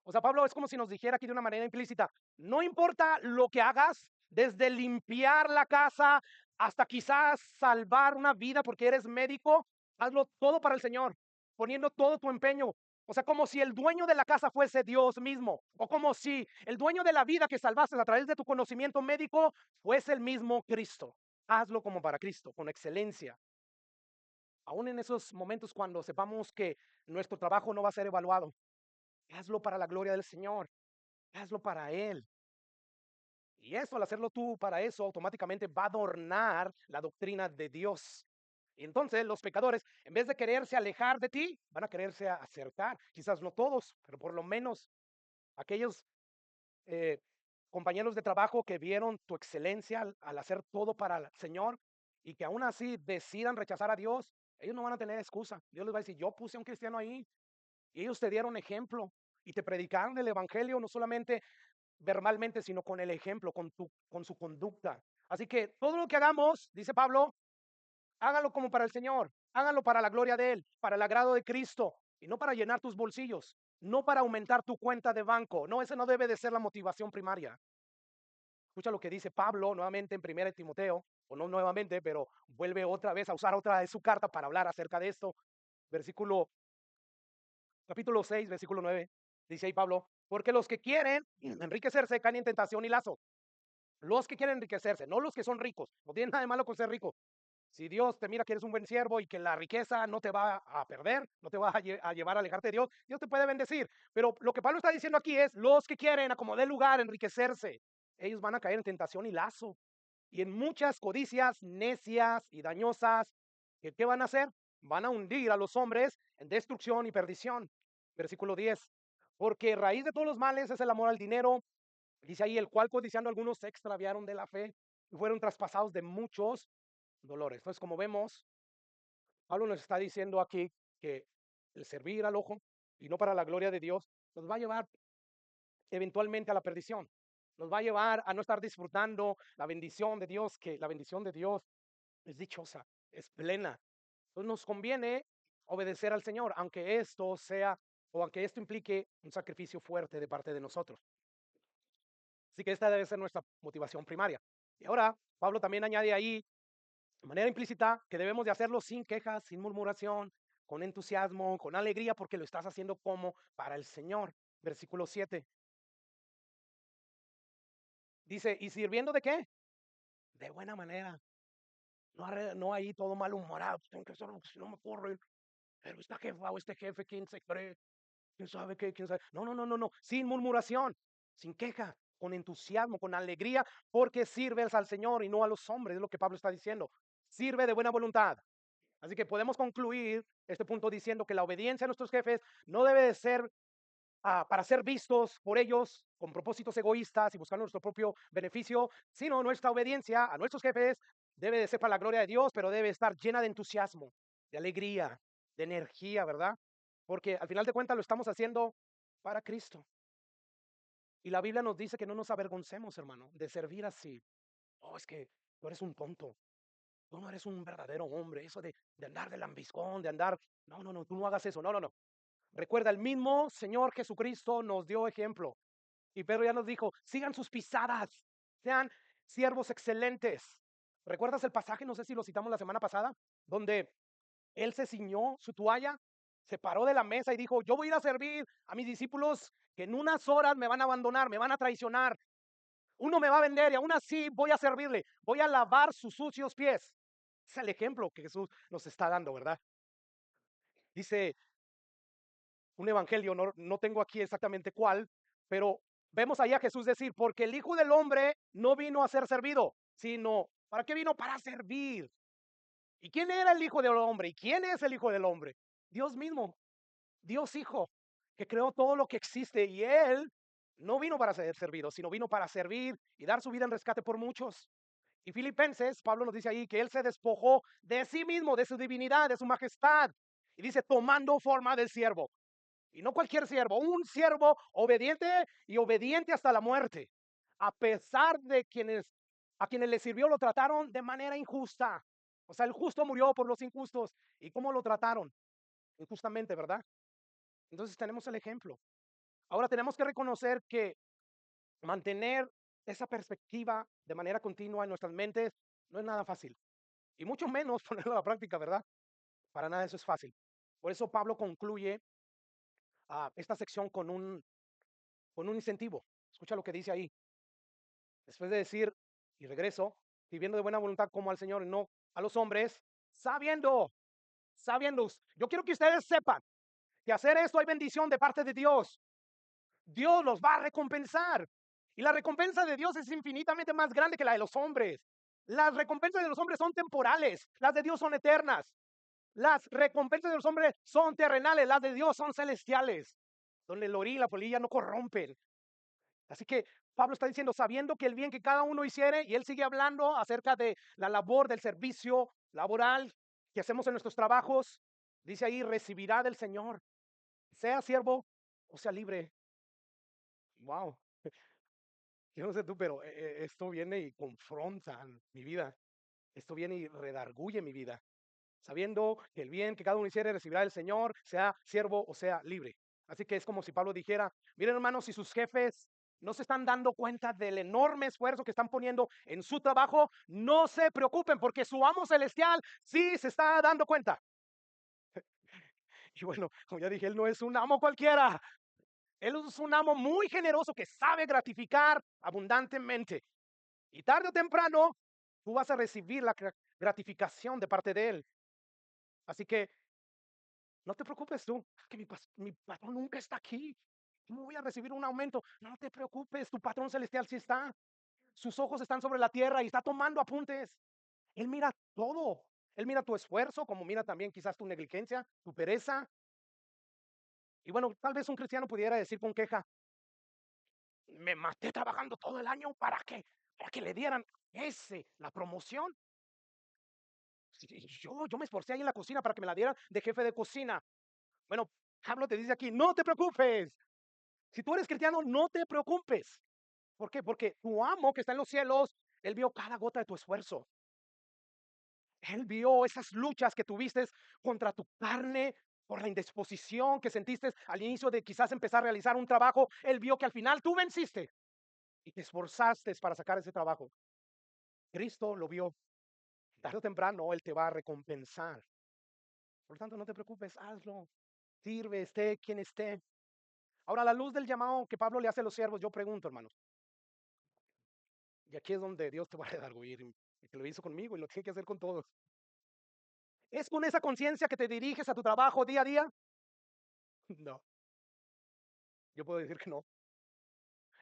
O sea, Pablo es como si nos dijera aquí de una manera implícita, no importa lo que hagas, desde limpiar la casa hasta quizás salvar una vida porque eres médico, hazlo todo para el Señor, poniendo todo tu empeño. O sea, como si el dueño de la casa fuese Dios mismo, o como si el dueño de la vida que salvaste a través de tu conocimiento médico fuese el mismo Cristo. Hazlo como para Cristo, con excelencia. Aún en esos momentos cuando sepamos que nuestro trabajo no va a ser evaluado, hazlo para la gloria del Señor. Hazlo para Él. Y eso, al hacerlo tú para eso, automáticamente va a adornar la doctrina de Dios. Y entonces los pecadores, en vez de quererse alejar de ti, van a quererse acercar. Quizás no todos, pero por lo menos aquellos eh, compañeros de trabajo que vieron tu excelencia al hacer todo para el Señor y que aún así decidan rechazar a Dios, ellos no van a tener excusa. Dios les va a decir, yo puse a un cristiano ahí y ellos te dieron ejemplo y te predicaron el evangelio no solamente verbalmente, sino con el ejemplo, con su conducta. Así que todo lo que hagamos, dice Pablo, hágalo como para el Señor, hágalo para la gloria de Él, para el agrado de Cristo, y no para llenar tus bolsillos, no para aumentar tu cuenta de banco. No, esa no debe de ser la motivación primaria. Escucha lo que dice Pablo nuevamente en 1 Timoteo, o no nuevamente, pero vuelve otra vez a usar otra de su carta para hablar acerca de esto. Versículo, capítulo 6, versículo 9, dice ahí Pablo, porque los que quieren enriquecerse caen en tentación y lazo. Los que quieren enriquecerse, no los que son ricos. No tiene nada de malo con ser rico. Si Dios te mira que eres un buen siervo y que la riqueza no te va a perder, no te va a llevar a alejarte de Dios, Dios te puede bendecir. Pero lo que Pablo está diciendo aquí es, los que quieren acomodar lugar, enriquecerse, ellos van a caer en tentación y lazo. Y en muchas codicias necias y dañosas, ¿qué van a hacer? Van a hundir a los hombres en destrucción y perdición. Versículo 10. Porque raíz de todos los males es el amor al dinero. Dice ahí, el cual codiciando algunos se extraviaron de la fe y fueron traspasados de muchos dolores. Entonces, como vemos, Pablo nos está diciendo aquí que el servir al ojo y no para la gloria de Dios nos va a llevar eventualmente a la perdición. Nos va a llevar a no estar disfrutando la bendición de Dios, que la bendición de Dios es dichosa, es plena. Entonces nos conviene obedecer al Señor, aunque esto sea o aunque esto implique un sacrificio fuerte de parte de nosotros. Así que esta debe ser nuestra motivación primaria. Y ahora Pablo también añade ahí, de manera implícita, que debemos de hacerlo sin quejas, sin murmuración, con entusiasmo, con alegría, porque lo estás haciendo como para el Señor. Versículo 7 dice, ¿y sirviendo de qué? De buena manera. No, no ahí todo malhumorado, pues tengo que hacerlo porque si no me corre. Pero esta jefa o este jefe, ¿quién se cree? ¿Quién sabe qué? ¿Quién sabe? No, no, no, no, no. Sin murmuración, sin queja, con entusiasmo, con alegría, porque sirves al Señor y no a los hombres, es lo que Pablo está diciendo. Sirve de buena voluntad. Así que podemos concluir este punto diciendo que la obediencia a nuestros jefes no debe de ser para ser vistos por ellos con propósitos egoístas y buscando nuestro propio beneficio, sino nuestra obediencia a nuestros jefes debe de ser para la gloria de Dios, pero debe estar llena de entusiasmo, de alegría, de energía, ¿verdad? Porque al final de cuentas lo estamos haciendo para Cristo. Y la Biblia nos dice que no nos avergoncemos, hermano, de servir así. Oh, es que tú eres un tonto. Tú no eres un verdadero hombre. Eso de andar de lambiscón, de andar. No, no, no, tú no hagas eso. No, no, no. Recuerda, el mismo Señor Jesucristo nos dio ejemplo. Y Pedro ya nos dijo, sigan sus pisadas, sean siervos excelentes. ¿Recuerdas el pasaje? No sé si lo citamos la semana pasada, donde él se ciñó su toalla, se paró de la mesa y dijo, yo voy a ir a servir a mis discípulos que en unas horas me van a abandonar, me van a traicionar. Uno me va a vender y aún así voy a servirle, voy a lavar sus sucios pies. Es el ejemplo que Jesús nos está dando, ¿verdad? Dice un evangelio, no tengo aquí exactamente cuál, pero vemos ahí a Jesús decir, porque el Hijo del Hombre no vino a ser servido, sino, ¿para qué vino? Para servir. ¿Y quién era el Hijo del Hombre? ¿Y quién es el Hijo del Hombre? Dios mismo, Dios Hijo, que creó todo lo que existe y Él no vino para ser servido, sino vino para servir y dar su vida en rescate por muchos. Y Filipenses, Pablo nos dice ahí que él se despojó de sí mismo, de su divinidad, de su majestad. Y dice, tomando forma de siervo. Y no cualquier siervo, un siervo obediente y obediente hasta la muerte. A pesar de a quienes le sirvió lo trataron de manera injusta. O sea, el justo murió por los injustos. ¿Y cómo lo trataron? Injustamente, ¿verdad? Entonces tenemos el ejemplo. Ahora tenemos que reconocer que mantener esa perspectiva de manera continua en nuestras mentes no es nada fácil. Y mucho menos ponerlo a la práctica, ¿verdad? Para nada eso es fácil. Por eso Pablo concluye esta sección con un incentivo. Escucha lo que dice ahí. Después de decir, y regreso, viviendo de buena voluntad como al Señor y no a los hombres, sabiendo. Yo quiero que ustedes sepan que hacer esto hay bendición de parte de Dios. Dios los va a recompensar. Y la recompensa de Dios es infinitamente más grande que la de los hombres. Las recompensas de los hombres son temporales, las de Dios son eternas. Las recompensas de los hombres son terrenales, las de Dios son celestiales, donde el orín y la polilla no corrompen. Así que Pablo está diciendo, sabiendo que el bien que cada uno hiciere, y él sigue hablando acerca de la labor del servicio laboral que hacemos en nuestros trabajos, dice ahí, recibirá del Señor, sea siervo o sea libre. Wow, yo no sé tú, pero esto viene y confronta mi vida. Esto viene y redarguye mi vida. Sabiendo que el bien que cada uno hiciere recibirá del Señor, sea siervo o sea libre. Así que es como si Pablo dijera, miren hermanos, si sus jefes no se están dando cuenta del enorme esfuerzo que están poniendo en su trabajo, no se preocupen porque su amo celestial sí se está dando cuenta. Y bueno, como ya dije, él no es un amo cualquiera. Él es un amo muy generoso que sabe gratificar abundantemente. Y tarde o temprano, tú vas a recibir la gratificación de parte de él. Así que no te preocupes tú, que mi patrón nunca está aquí. ¿Cómo voy a recibir un aumento? No te preocupes, tu patrón celestial sí está. Sus ojos están sobre la tierra y está tomando apuntes. Él mira todo. Él mira tu esfuerzo, como mira también quizás tu negligencia, tu pereza. Y bueno, tal vez un cristiano pudiera decir con queja, me maté trabajando todo el año, ¿para qué? Para que le dieran la promoción. Yo me esforcé ahí en la cocina para que me la dieran de jefe de cocina. Bueno, Pablo te dice aquí, no te preocupes. Si tú eres cristiano, no te preocupes. ¿Por qué? Porque tu amo que está en los cielos, él vio cada gota de tu esfuerzo. Él vio esas luchas que tuviste contra tu carne, por la indisposición que sentiste al inicio de quizás empezar a realizar un trabajo. Él vio que al final tú venciste y te esforzaste para sacar ese trabajo. Cristo lo vio. Tarde o temprano, Él te va a recompensar. Por lo tanto, no te preocupes, hazlo. Sirve, esté quien esté. Ahora, a la luz del llamado que Pablo le hace a los siervos, yo pregunto, hermanos, y aquí es donde Dios te va a redarguir, y que lo hizo conmigo y lo tiene que hacer con todos. ¿Es con esa conciencia que te diriges a tu trabajo día a día? No, yo puedo decir que no.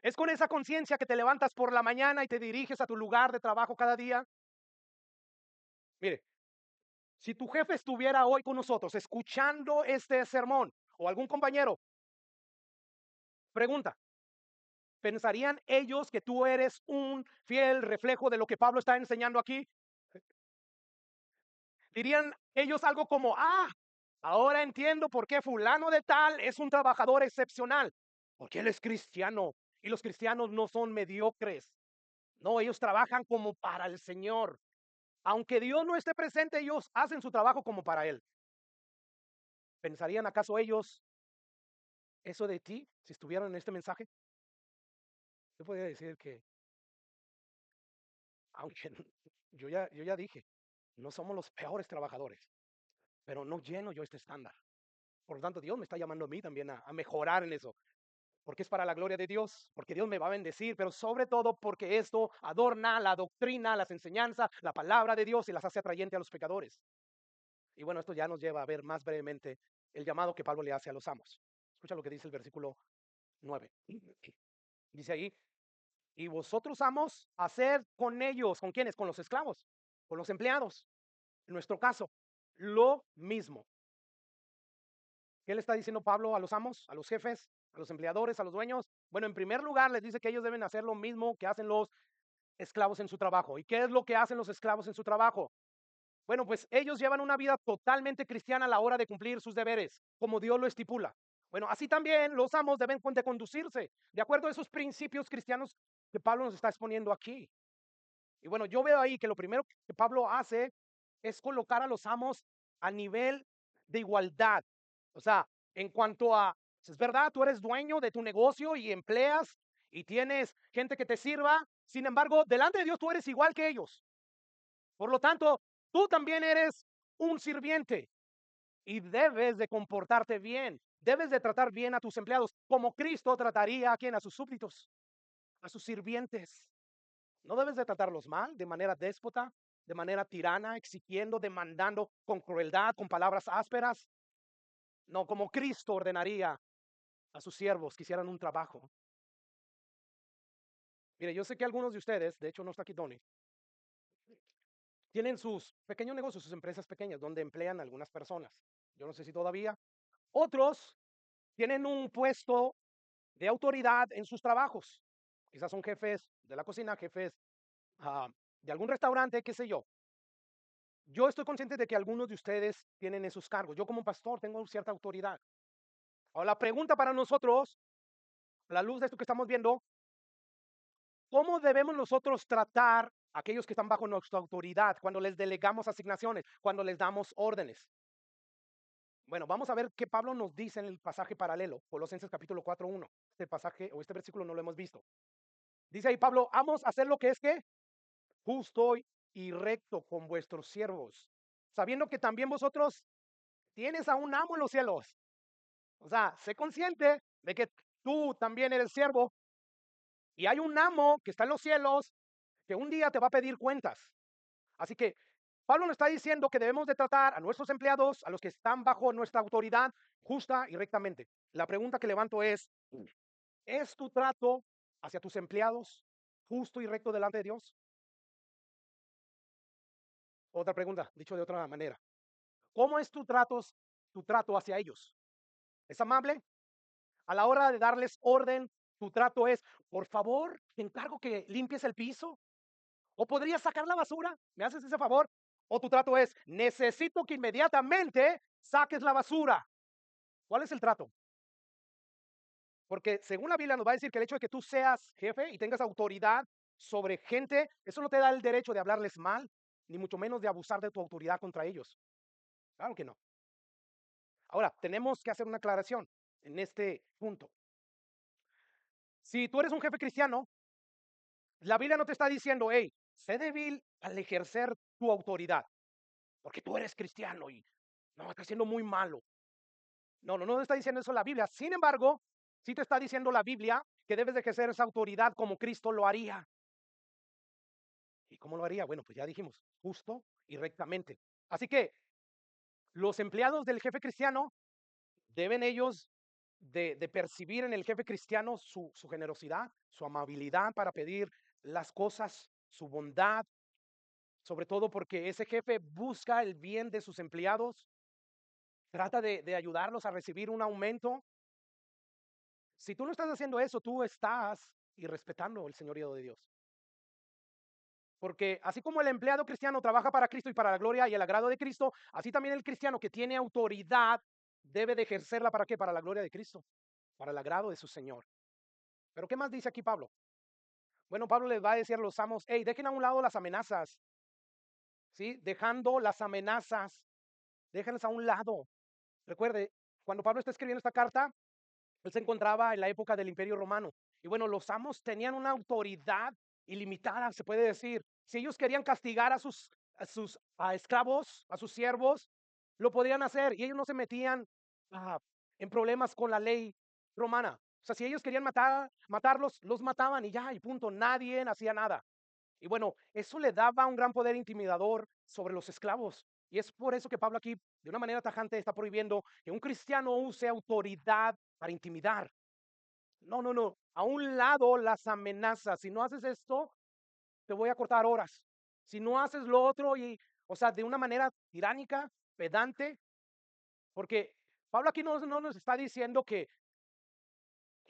¿Es con esa conciencia que te levantas por la mañana y te diriges a tu lugar de trabajo cada día? Mire, si tu jefe estuviera hoy con nosotros escuchando este sermón o algún compañero, pregunta, ¿pensarían ellos que tú eres un fiel reflejo de lo que Pablo está enseñando aquí? Dirían ellos algo como, ahora entiendo por qué fulano de tal es un trabajador excepcional, porque él es cristiano y los cristianos no son mediocres. No, ellos trabajan como para el Señor. Aunque Dios no esté presente, ellos hacen su trabajo como para Él. ¿Pensarían acaso ellos eso de ti si estuvieran en este mensaje? Yo podría decir que, aunque yo ya dije, no somos los peores trabajadores, pero no lleno yo este estándar. Por lo tanto, Dios me está llamando a mí también a mejorar en eso, porque es para la gloria de Dios, porque Dios me va a bendecir, pero sobre todo porque esto adorna la doctrina, las enseñanzas, la palabra de Dios y las hace atrayente a los pecadores. Y bueno, esto ya nos lleva a ver más brevemente el llamado que Pablo le hace a los amos. Escucha lo que dice el versículo 9. Dice ahí, y vosotros amos, hacer con ellos, ¿con quiénes? Con los esclavos, con los empleados. En nuestro caso, lo mismo. ¿Qué le está diciendo Pablo a los amos, a los jefes, a los empleadores, a los dueños? Bueno, en primer lugar les dice que ellos deben hacer lo mismo que hacen los esclavos en su trabajo. ¿Y qué es lo que hacen los esclavos en su trabajo? Bueno, pues ellos llevan una vida totalmente cristiana a la hora de cumplir sus deberes, como Dios lo estipula. Bueno, así también los amos deben de conducirse de acuerdo a esos principios cristianos que Pablo nos está exponiendo aquí. Y bueno, yo veo ahí que lo primero que Pablo hace es colocar a los amos a nivel de igualdad. O sea, en cuanto a, es verdad, tú eres dueño de tu negocio y empleas y tienes gente que te sirva, sin embargo, delante de Dios tú eres igual que ellos. Por lo tanto, tú también eres un sirviente y debes de comportarte bien. Debes de tratar bien a tus empleados, como Cristo trataría a quien, a sus súbditos, a sus sirvientes. No debes de tratarlos mal, de manera déspota, de manera tirana, exigiendo, demandando con crueldad, con palabras ásperas. No, como Cristo ordenaría a sus siervos que hicieran un trabajo. Mire, yo sé que algunos de ustedes, de hecho no está aquí Tony, tienen sus pequeños negocios, sus empresas pequeñas, donde emplean a algunas personas. Yo no sé si todavía. Otros tienen un puesto de autoridad en sus trabajos. Quizás son jefes de la cocina, jefes ah, de algún restaurante, qué sé yo. Yo estoy consciente de que algunos de ustedes tienen esos cargos. Yo como pastor tengo cierta autoridad. Ahora, la pregunta para nosotros, a la luz de esto que estamos viendo, ¿cómo debemos nosotros tratar a aquellos que están bajo nuestra autoridad cuando les delegamos asignaciones, cuando les damos órdenes? Bueno, vamos a ver qué Pablo nos dice en el pasaje paralelo, Colosenses capítulo 4:1. Este pasaje o este versículo no lo hemos visto. Dice ahí Pablo, vamos a hacer lo que es que justo y recto con vuestros siervos, sabiendo que también vosotros tienes a un amo en los cielos. O sea, sé consciente de que tú también eres siervo y hay un amo que está en los cielos que un día te va a pedir cuentas. Así que Pablo nos está diciendo que debemos de tratar a nuestros empleados, a los que están bajo nuestra autoridad, justa y rectamente. La pregunta que levanto ¿es tu trato hacia tus empleados justo y recto delante de Dios? Otra pregunta, dicho de otra manera. ¿Cómo es tu trato hacia ellos? ¿Es amable? A la hora de darles orden, tu trato es, por favor, te encargo que limpies el piso. ¿O podrías sacar la basura? ¿Me haces ese favor? O tu trato es, necesito que inmediatamente saques la basura. ¿Cuál es el trato? Porque según la Biblia nos va a decir que el hecho de que tú seas jefe y tengas autoridad sobre gente, eso no te da el derecho de hablarles mal, ni mucho menos de abusar de tu autoridad contra ellos. Claro que no. Ahora, tenemos que hacer una aclaración en este punto. Si tú eres un jefe cristiano, la Biblia no te está diciendo, hey, sé débil al ejercer tu autoridad, porque tú eres cristiano y no, estás siendo muy malo. No, no, no está diciendo eso la Biblia. Sin embargo, sí te está diciendo la Biblia que debes de ejercer esa autoridad como Cristo lo haría. ¿Y cómo lo haría? Bueno, pues ya dijimos, justo y rectamente. Así que los empleados del jefe cristiano deben ellos de percibir en el jefe cristiano su generosidad, su amabilidad para pedir las cosas, su bondad, sobre todo porque ese jefe busca el bien de sus empleados, trata de ayudarlos a recibir un aumento. Si tú no estás haciendo eso, tú estás irrespetando el señorío de Dios. Porque así como el empleado cristiano trabaja para Cristo y para la gloria y el agrado de Cristo, así también el cristiano que tiene autoridad debe de ejercerla para qué? Para la gloria de Cristo, para el agrado de su Señor. Pero ¿qué más dice aquí Pablo? Bueno, Pablo les va a decir a los amos, hey, dejen a un lado las amenazas, ¿sí? Dejando las amenazas, déjenlas a un lado. Recuerde, cuando Pablo está escribiendo esta carta, él se encontraba en la época del Imperio Romano. Y bueno, los amos tenían una autoridad ilimitada, se puede decir. Si ellos querían castigar a esclavos, a sus siervos, lo podrían hacer. Y ellos no se metían ah, en problemas con la ley romana. O sea, si ellos querían matarlos, los mataban y ya, y punto. Nadie hacía nada. Y bueno, eso le daba un gran poder intimidador sobre los esclavos. Y es por eso que Pablo aquí, de una manera tajante, está prohibiendo que un cristiano use autoridad para intimidar. No, no, no. A un lado las amenazas. Si no haces esto, te voy a cortar horas. Si no haces lo otro o sea, de una manera tiránica, pedante, porque Pablo aquí no nos está diciendo que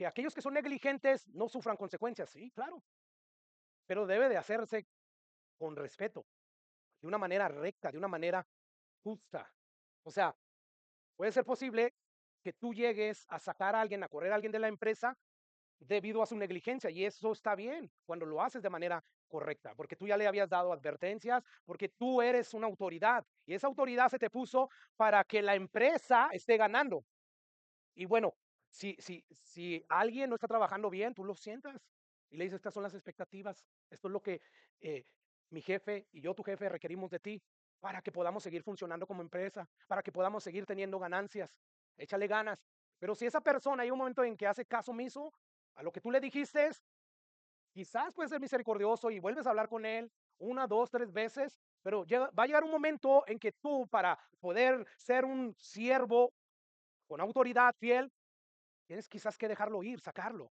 aquellos que son negligentes no sufran consecuencias. Sí, claro. pero debe de hacerse con respeto, de una manera recta, de una manera justa. O sea, puede ser posible que tú llegues a sacar a alguien, a correr a alguien de la empresa debido a su negligencia, y eso está bien cuando lo haces de manera correcta, porque tú ya le habías dado advertencias, porque tú eres una autoridad y esa autoridad se te puso para que la empresa esté ganando. Y bueno, si alguien no está trabajando bien, tú lo sientas y le dices, estas son las expectativas, esto es lo que eh, mi jefe y yo, tu jefe, requerimos de ti para que podamos seguir funcionando como empresa, para que podamos seguir teniendo ganancias. Échale ganas. Pero si esa persona hay un momento en que hace caso omiso a lo que tú le dijiste, quizás puede ser misericordioso y vuelves a hablar con él una, dos, tres veces, pero va a llegar un momento en que tú, para poder ser un siervo con autoridad fiel, tienes quizás que dejarlo ir, sacarlo.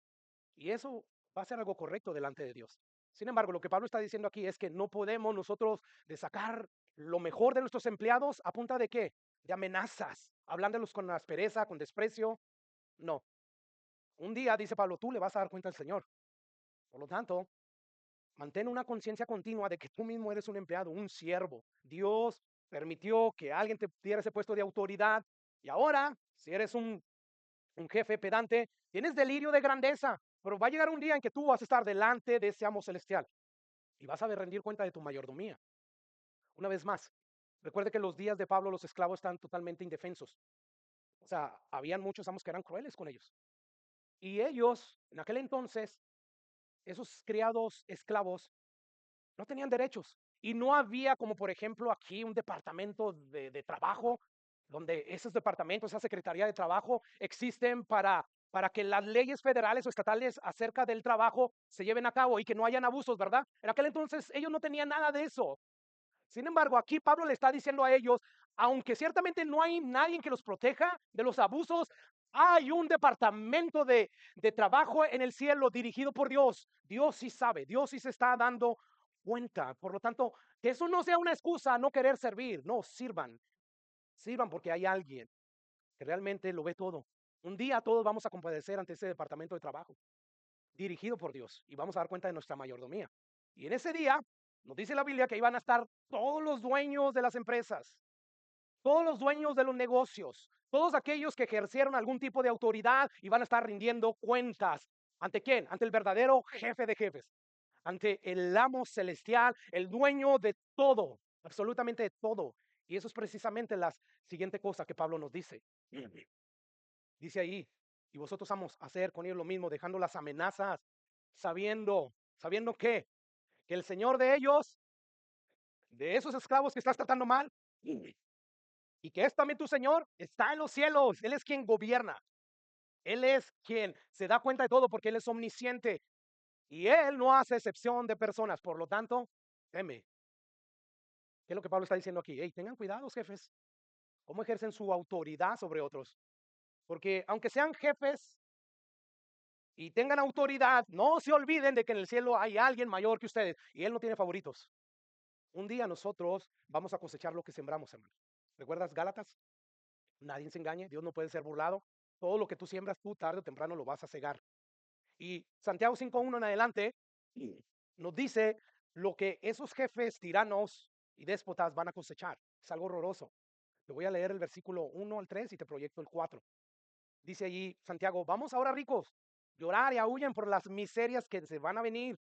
Y eso va a ser algo correcto delante de Dios. Sin embargo, lo que Pablo está diciendo aquí es que no podemos nosotros de sacar lo mejor de nuestros empleados a punta de qué? De amenazas, hablándolos con aspereza, con desprecio. No. Un día, dice Pablo, tú le vas a dar cuenta al Señor. Por lo tanto, mantén una conciencia continua de que tú mismo eres un empleado, un siervo. Dios permitió que alguien te diera ese puesto de autoridad y ahora, si eres un jefe pedante, tienes delirio de grandeza, pero va a llegar un día en que tú vas a estar delante de ese amo celestial y vas a rendir cuenta de tu mayordomía. Una vez más, recuerde que en los días de Pablo los esclavos están totalmente indefensos. O sea, habían muchos amos que eran crueles con ellos. Y ellos, en aquel entonces, esos criados esclavos, no tenían derechos. Y no había, como por ejemplo aquí, un departamento de trabajo, donde esos departamentos, esa secretaría de trabajo, existen para que las leyes federales o estatales acerca del trabajo se lleven a cabo y que no hayan abusos, ¿verdad? En aquel entonces ellos no tenían nada de eso. Sin embargo, aquí Pablo le está diciendo a ellos, aunque ciertamente no hay nadie que los proteja de los abusos, hay un departamento de trabajo en el cielo dirigido por Dios. Dios sí sabe, Dios sí se está dando cuenta. Por lo tanto, que eso no sea una excusa a no querer servir. No, sirvan, sirvan porque hay alguien que realmente lo ve todo. Un día todos vamos a compadecer ante ese departamento de trabajo dirigido por Dios y vamos a dar cuenta de nuestra mayordomía. Y en ese día nos dice la Biblia que iban a estar todos los dueños de las empresas, todos los dueños de los negocios, todos aquellos que ejercieron algún tipo de autoridad y van a estar rindiendo cuentas. ¿Ante quién? Ante el verdadero jefe de jefes, ante el amo celestial, el dueño de todo, absolutamente de todo. Y eso es precisamente la siguiente cosa que Pablo nos dice. Dice ahí, y vosotros vamos a hacer con ellos lo mismo, dejando las amenazas, sabiendo que el Señor de ellos, de esos esclavos que estás tratando mal, y que es también tu Señor, está en los cielos. Él es quien gobierna. Él es quien se da cuenta de todo porque Él es omnisciente. Y Él no hace excepción de personas. Por lo tanto, teme. ¿Qué es lo que Pablo está diciendo aquí? Hey, tengan cuidado, jefes. ¿Cómo ejercen su autoridad sobre otros? Porque aunque sean jefes y tengan autoridad, no se olviden de que en el cielo hay alguien mayor que ustedes. Y Él no tiene favoritos. Un día nosotros vamos a cosechar lo que sembramos, hermano. ¿Recuerdas Gálatas? Nadie se engañe, Dios no puede ser burlado. Todo lo que tú siembras, tú tarde o temprano lo vas a cegar. Y Santiago 5:1 en adelante nos dice lo que esos jefes tiranos y déspotas van a cosechar. Es algo horroroso. Te voy a leer el versículo 1 al 3 y te proyecto el 4. Dice allí Santiago, vamos ahora ricos, llorar y aúllen por las miserias que se van a venir.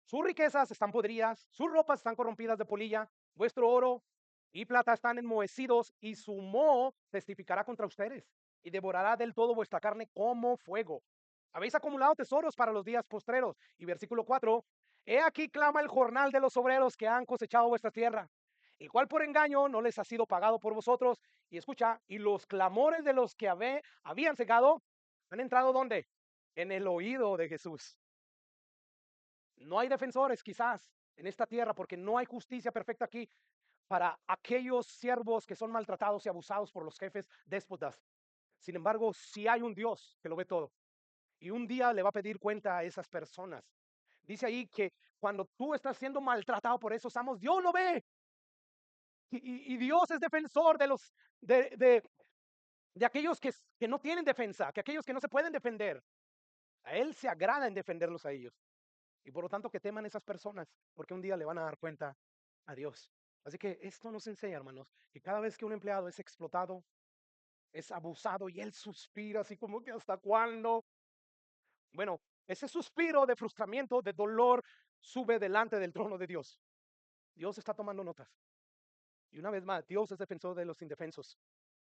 Sus riquezas están podridas, sus ropas están corrompidas de polilla, vuestro oro y plata están enmohecidos y su moho testificará contra ustedes y devorará del todo vuestra carne como fuego. Habéis acumulado tesoros para los días postreros. Y versículo 4, he aquí clama el jornal de los obreros que han cosechado vuestra tierra, el cual por engaño no les ha sido pagado por vosotros. Y escucha, y los clamores de los que habían cegado han entrado ¿dónde? En el oído de Jesús. No hay defensores quizás en esta tierra porque no hay justicia perfecta aquí para aquellos siervos que son maltratados y abusados por los jefes déspotas. Sin embargo, sí hay un Dios que lo ve todo y un día le va a pedir cuenta a esas personas. Dice ahí que cuando tú estás siendo maltratado por esos amos, Dios lo ve y Dios es defensor de los de aquellos que no tienen defensa, que aquellos que no se pueden defender. A Él se agrada en defenderlos a ellos. Y por lo tanto que teman esas personas, porque un día le van a dar cuenta a Dios. Así que esto nos enseña, hermanos, que cada vez que un empleado es explotado, es abusado y él suspira así como que hasta cuándo. Bueno, ese suspiro de frustramiento, de dolor, sube delante del trono de Dios. Dios está tomando notas. Y una vez más, Dios es defensor de los indefensos.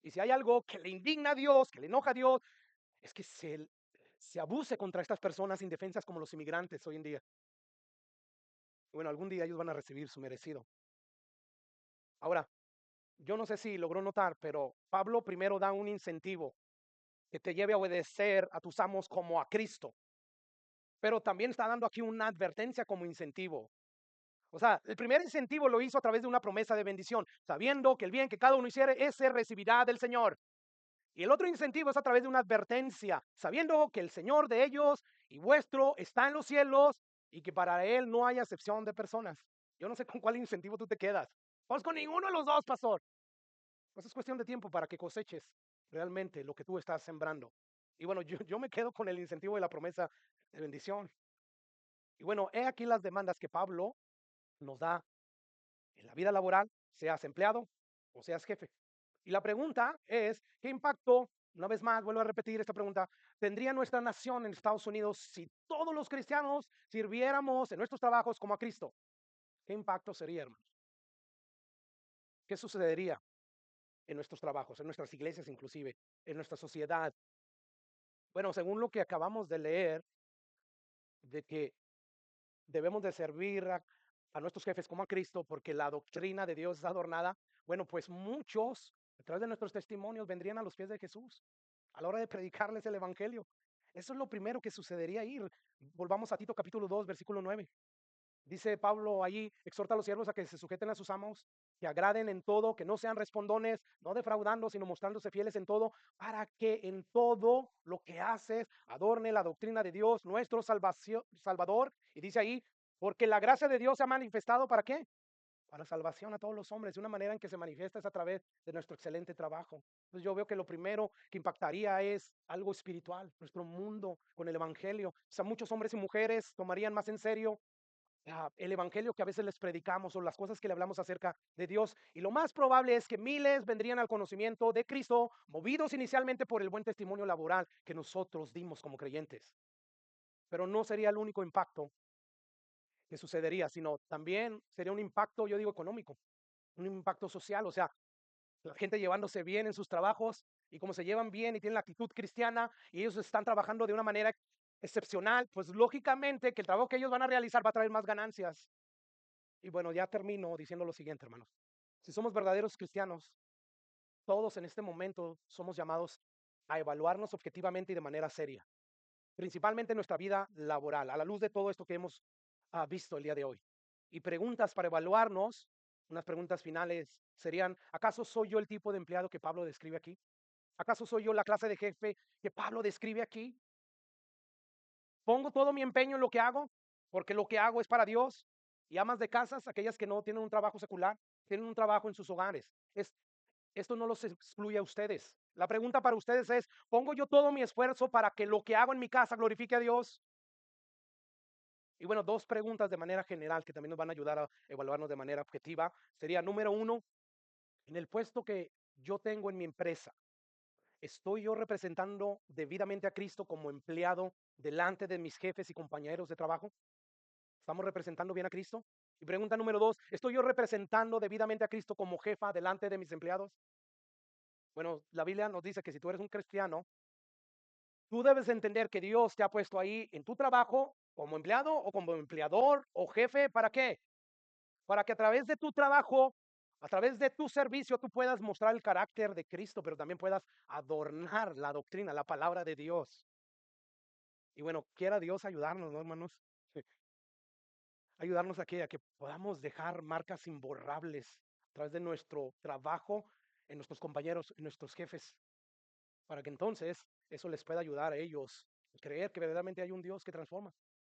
Y si hay algo que le indigna a Dios, que le enoja a Dios, es que se abuse contra estas personas indefensas como los inmigrantes hoy en día. Bueno, algún día ellos van a recibir su merecido. Ahora, yo no sé si logró notar, pero Pablo primero da un incentivo que te lleve a obedecer a tus amos como a Cristo, pero también está dando aquí una advertencia como incentivo. O sea, el primer incentivo lo hizo a través de una promesa de bendición, sabiendo que el bien que cada uno hiciere, ese recibirá del Señor. Y el otro incentivo es a través de una advertencia, sabiendo que el Señor de ellos y vuestro está en los cielos y que para Él no hay acepción de personas. Yo no sé con cuál incentivo tú te quedas. Pues con ninguno de los dos, pastor. Pues es cuestión de tiempo para que coseches realmente lo que tú estás sembrando. Y bueno, yo me quedo con el incentivo de la promesa de bendición. Y bueno, he aquí las demandas que Pablo nos da en la vida laboral, seas empleado o seas jefe. Y la pregunta es, ¿qué impacto, una vez más, vuelvo a repetir esta pregunta, tendría nuestra nación en Estados Unidos si todos los cristianos sirviéramos en nuestros trabajos como a Cristo? ¿Qué impacto sería, hermanos? ¿Qué sucedería en nuestros trabajos, en nuestras iglesias inclusive, en nuestra sociedad? Bueno, según lo que acabamos de leer, de que debemos de servir a nuestros jefes como a Cristo porque la doctrina de Dios es adornada, bueno, pues muchos, a través de nuestros testimonios, vendrían a los pies de Jesús a la hora de predicarles el Evangelio. Eso es lo primero que sucedería ahí. Volvamos a Tito capítulo 2, versículo 9. Dice Pablo allí, exhorta a los siervos a que se sujeten a sus amos, que agraden en todo, que no sean respondones, no defraudando, sino mostrándose fieles en todo, para que en todo lo que haces adorne la doctrina de Dios, nuestro Salvador. Y dice ahí, porque la gracia de Dios se ha manifestado, ¿para qué? Para salvación a todos los hombres, de una manera en que se manifiesta es a través de nuestro excelente trabajo. Entonces yo veo que lo primero que impactaría es algo espiritual, nuestro mundo con el Evangelio. O sea, muchos hombres y mujeres tomarían más en serio el evangelio que a veces les predicamos o las cosas que le hablamos acerca de Dios. Y lo más probable es que miles vendrían al conocimiento de Cristo, movidos inicialmente por el buen testimonio laboral que nosotros dimos como creyentes. Pero no sería el único impacto que sucedería, sino también sería un impacto, yo digo, económico, un impacto social. O sea, la gente llevándose bien en sus trabajos y como se llevan bien y tienen la actitud cristiana y ellos están trabajando de una manera excepcional, pues lógicamente que el trabajo que ellos van a realizar va a traer más ganancias. Y bueno, ya termino diciendo lo siguiente, hermanos. Si somos verdaderos cristianos, todos en este momento somos llamados a evaluarnos objetivamente y de manera seria, principalmente en nuestra vida laboral, a la luz de todo esto que hemos visto el día de hoy. Y preguntas para evaluarnos, unas preguntas finales serían, ¿acaso soy yo el tipo de empleado que Pablo describe aquí? ¿Acaso soy yo la clase de jefe que Pablo describe aquí? ¿Pongo todo mi empeño en lo que hago? Porque lo que hago es para Dios. Y amas de casas, aquellas que no tienen un trabajo secular, tienen un trabajo en sus hogares. Esto no los excluye a ustedes. La pregunta para ustedes es, ¿pongo yo todo mi esfuerzo para que lo que hago en mi casa glorifique a Dios? Y bueno, dos preguntas de manera general que también nos van a ayudar a evaluarnos de manera objetiva. Sería, número uno, en el puesto que yo tengo en mi empresa, ¿estoy yo representando debidamente a Cristo como empleado delante de mis jefes y compañeros de trabajo? ¿Estamos representando bien a Cristo? Y pregunta número dos, ¿estoy yo representando debidamente a Cristo como jefa delante de mis empleados? Bueno, la Biblia nos dice que si tú eres un cristiano, tú debes entender que Dios te ha puesto ahí en tu trabajo como empleado o como empleador o jefe. ¿Para qué? Para que a través de tu trabajo, a través de tu servicio, tú puedas mostrar el carácter de Cristo, pero también puedas adornar la doctrina, la palabra de Dios. Y bueno, quiera Dios ayudarnos, ¿no, hermanos? Ayudarnos aquí a que podamos dejar marcas imborrables a través de nuestro trabajo en nuestros compañeros, en nuestros jefes, para que entonces eso les pueda ayudar a ellos a creer que verdaderamente hay un Dios que transforma.